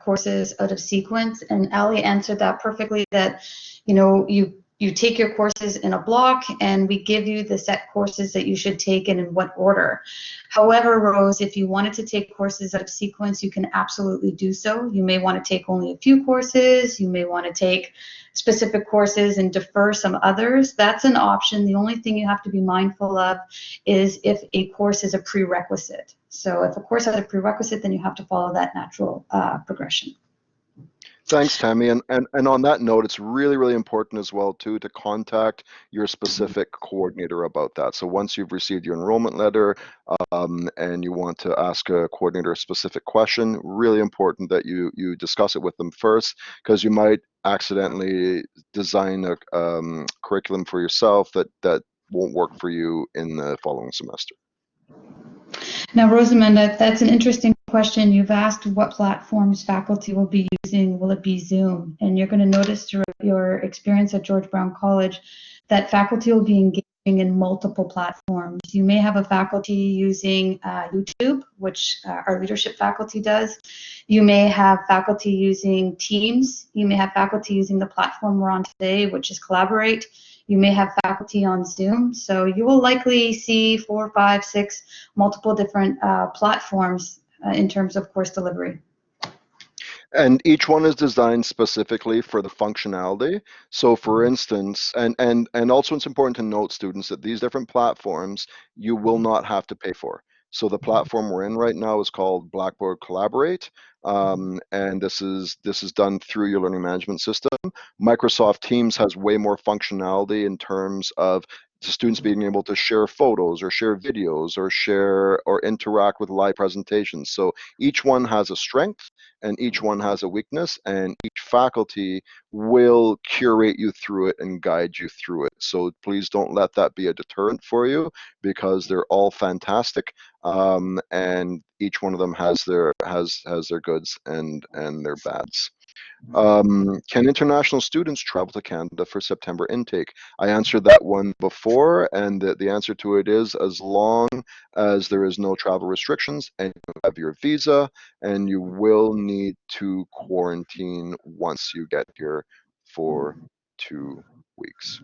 courses out of sequence, and Ali answered that perfectly, that you take your courses in a block and we give you the set courses that you should take and in what order. However, Rose, if you wanted to take courses out of sequence, you can absolutely do so. You may want to take only a few courses, you may want to take specific courses and defer some others. That's an option. The only thing you have to be mindful of is if a course is a prerequisite. So if a course has a prerequisite, then you have to follow that natural progression. Thanks, Tammy. And on that note, it's really, really important as well, too, to contact your specific coordinator about that. So once you've received your enrollment letter and you want to ask a coordinator a specific question, really important that you discuss it with them first, because you might accidentally design a curriculum for yourself that won't work for you in the following semester. Now, Rosamund, that's an interesting question. You've asked what platforms faculty will be using. Will it be Zoom? And you're going to notice through your experience at George Brown College that faculty will be engaging in multiple platforms. You may have a faculty using YouTube, which our leadership faculty does. You may have faculty using Teams. You may have faculty using the platform we're on today, which is Collaborate. You may have faculty on Zoom. So you will likely see 4, 5, 6 multiple different platforms in terms of course delivery. And each one is designed specifically for the functionality. So for instance, and also it's important to note, students, that these different platforms you will not have to pay for. So the platform we're in right now is called Blackboard Collaborate, and this is done through your learning management system. Microsoft Teams has way more functionality in terms of students being able to share photos or share videos or share or interact with live presentations. So each one has a strength and each one has a weakness, and each faculty will curate you through it and guide you through it. So please don't let that be a deterrent for you, because they're all fantastic, and each one of them has their goods and their bads. Can international students travel to Canada for September intake? I answered that one before, and the answer to it is, as long as there is no travel restrictions and you have your visa, and you will need to quarantine once you get here for 2 weeks.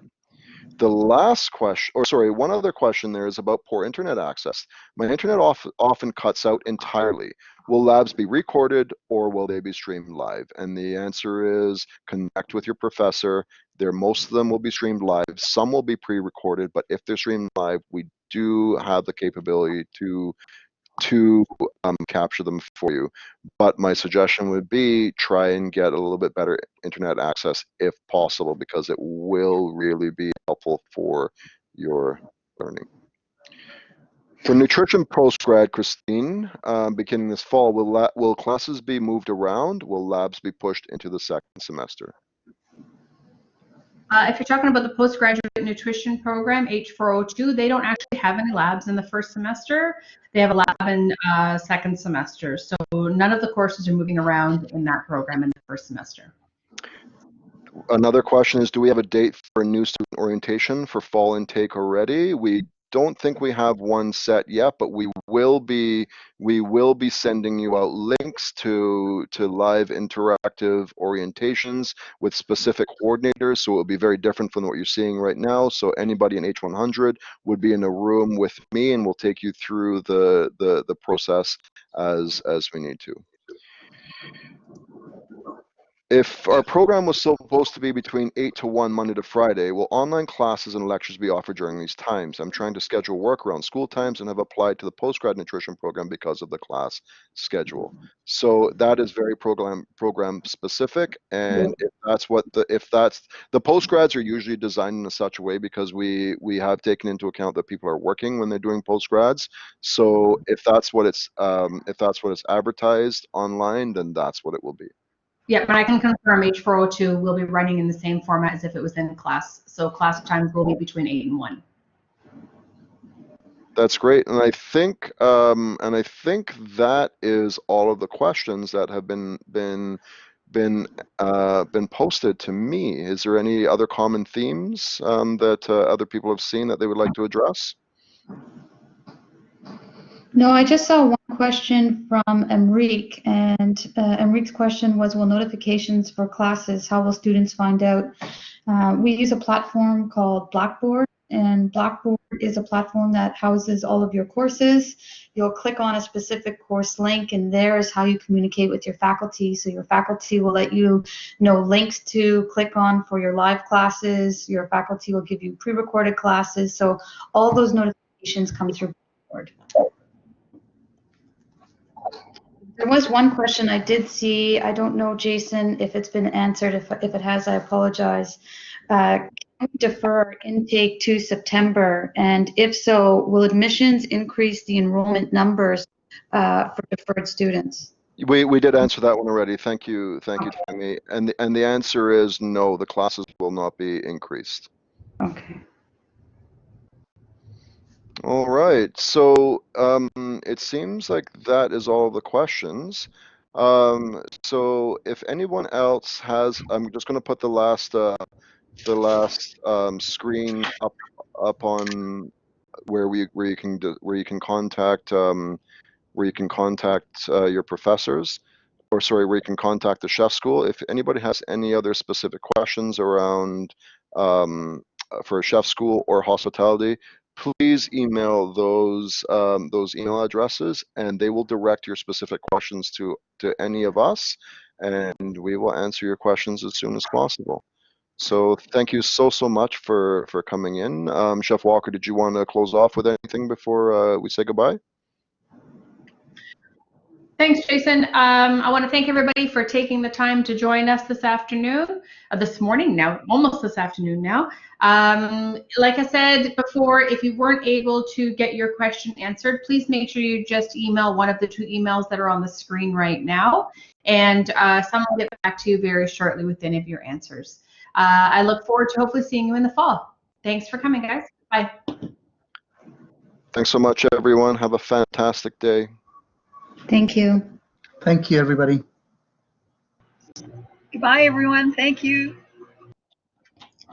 The last question, or sorry, one other question there is about poor internet access. My internet often cuts out entirely. Will labs be recorded or will they be streamed live? And the answer is connect with your professor. Most of them will be streamed live. Some will be pre-recorded, but if they're streamed live, we do have the capability to capture them for you. But my suggestion would be try and get a little bit better internet access if possible, because it will really be helpful for your learning. For nutrition postgrad, Christine, beginning this fall, will classes be moved around? Will labs be pushed into the second semester? If you're talking about the postgraduate nutrition program, H402, they don't actually have any labs in the first semester. They have a lab in second semester. So none of the courses are moving around in that program in the first semester. Another question is, do we have a date for a new student orientation for fall intake already? We don't think we have one set yet, but we will be sending you out links to live interactive orientations with specific coordinators. So it will be very different from what you're seeing right now. So anybody in H100 would be in a room with me, and we'll take you through the process as we need to. If our program was supposed to be between 8 to 1 Monday to Friday, will online classes and lectures be offered during these times? I'm trying to schedule work around school times and have applied to the postgrad nutrition program because of the class schedule. So that is very program specific, and if that's the postgrads are usually designed in such a way because we have taken into account that people are working when they're doing postgrads. So if that's what it's advertised online, then that's what it will be. Yeah, but I can confirm H402 will be running in the same format as if it was in class. So class times will be between 8 and 1. That's great, and I think that is all of the questions that have been posted to me. Is there any other common themes that other people have seen that they would like to address? No, I just saw one question from Enrique, and Enrique's question was, will notifications for classes, how will students find out? We use a platform called Blackboard, and Blackboard is a platform that houses all of your courses. You'll click on a specific course link, and there is how you communicate with your faculty. So your faculty will let you know links to click on for your live classes. Your faculty will give you pre-recorded classes. So all those notifications come through Blackboard. There was one question I did see. I don't know, Jason, if it's been answered. If it has, I apologize. Can we defer our intake to September? And if so, will admissions increase the enrollment numbers for deferred students? We did answer that one already. Thank you, Tammy. And the answer is no. The classes will not be increased. Okay. All right, so it seems like that is all the questions. So if anyone else has, I'm just going to put the last screen up on where you can contact your professors, or sorry, where you can contact the chef school. If anybody has any other specific questions around for a chef school or hospitality, please email those email addresses, and they will direct your specific questions to any of us, and we will answer your questions as soon as possible. So thank you so much for coming in. Chef Walker, did you want to close off with anything before we say goodbye? Thanks, Jason. I want to thank everybody for taking the time to join us this afternoon, this morning now, almost this afternoon now. Like I said before, if you weren't able to get your question answered, please make sure you just email one of the 2 emails that are on the screen right now, and someone will get back to you very shortly with any of your answers. I look forward to hopefully seeing you in the fall. Thanks for coming, guys. Bye. Thanks so much, everyone. Have a fantastic day. Thank you. Thank you, everybody. Goodbye, everyone. Thank you.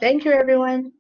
Thank you, everyone.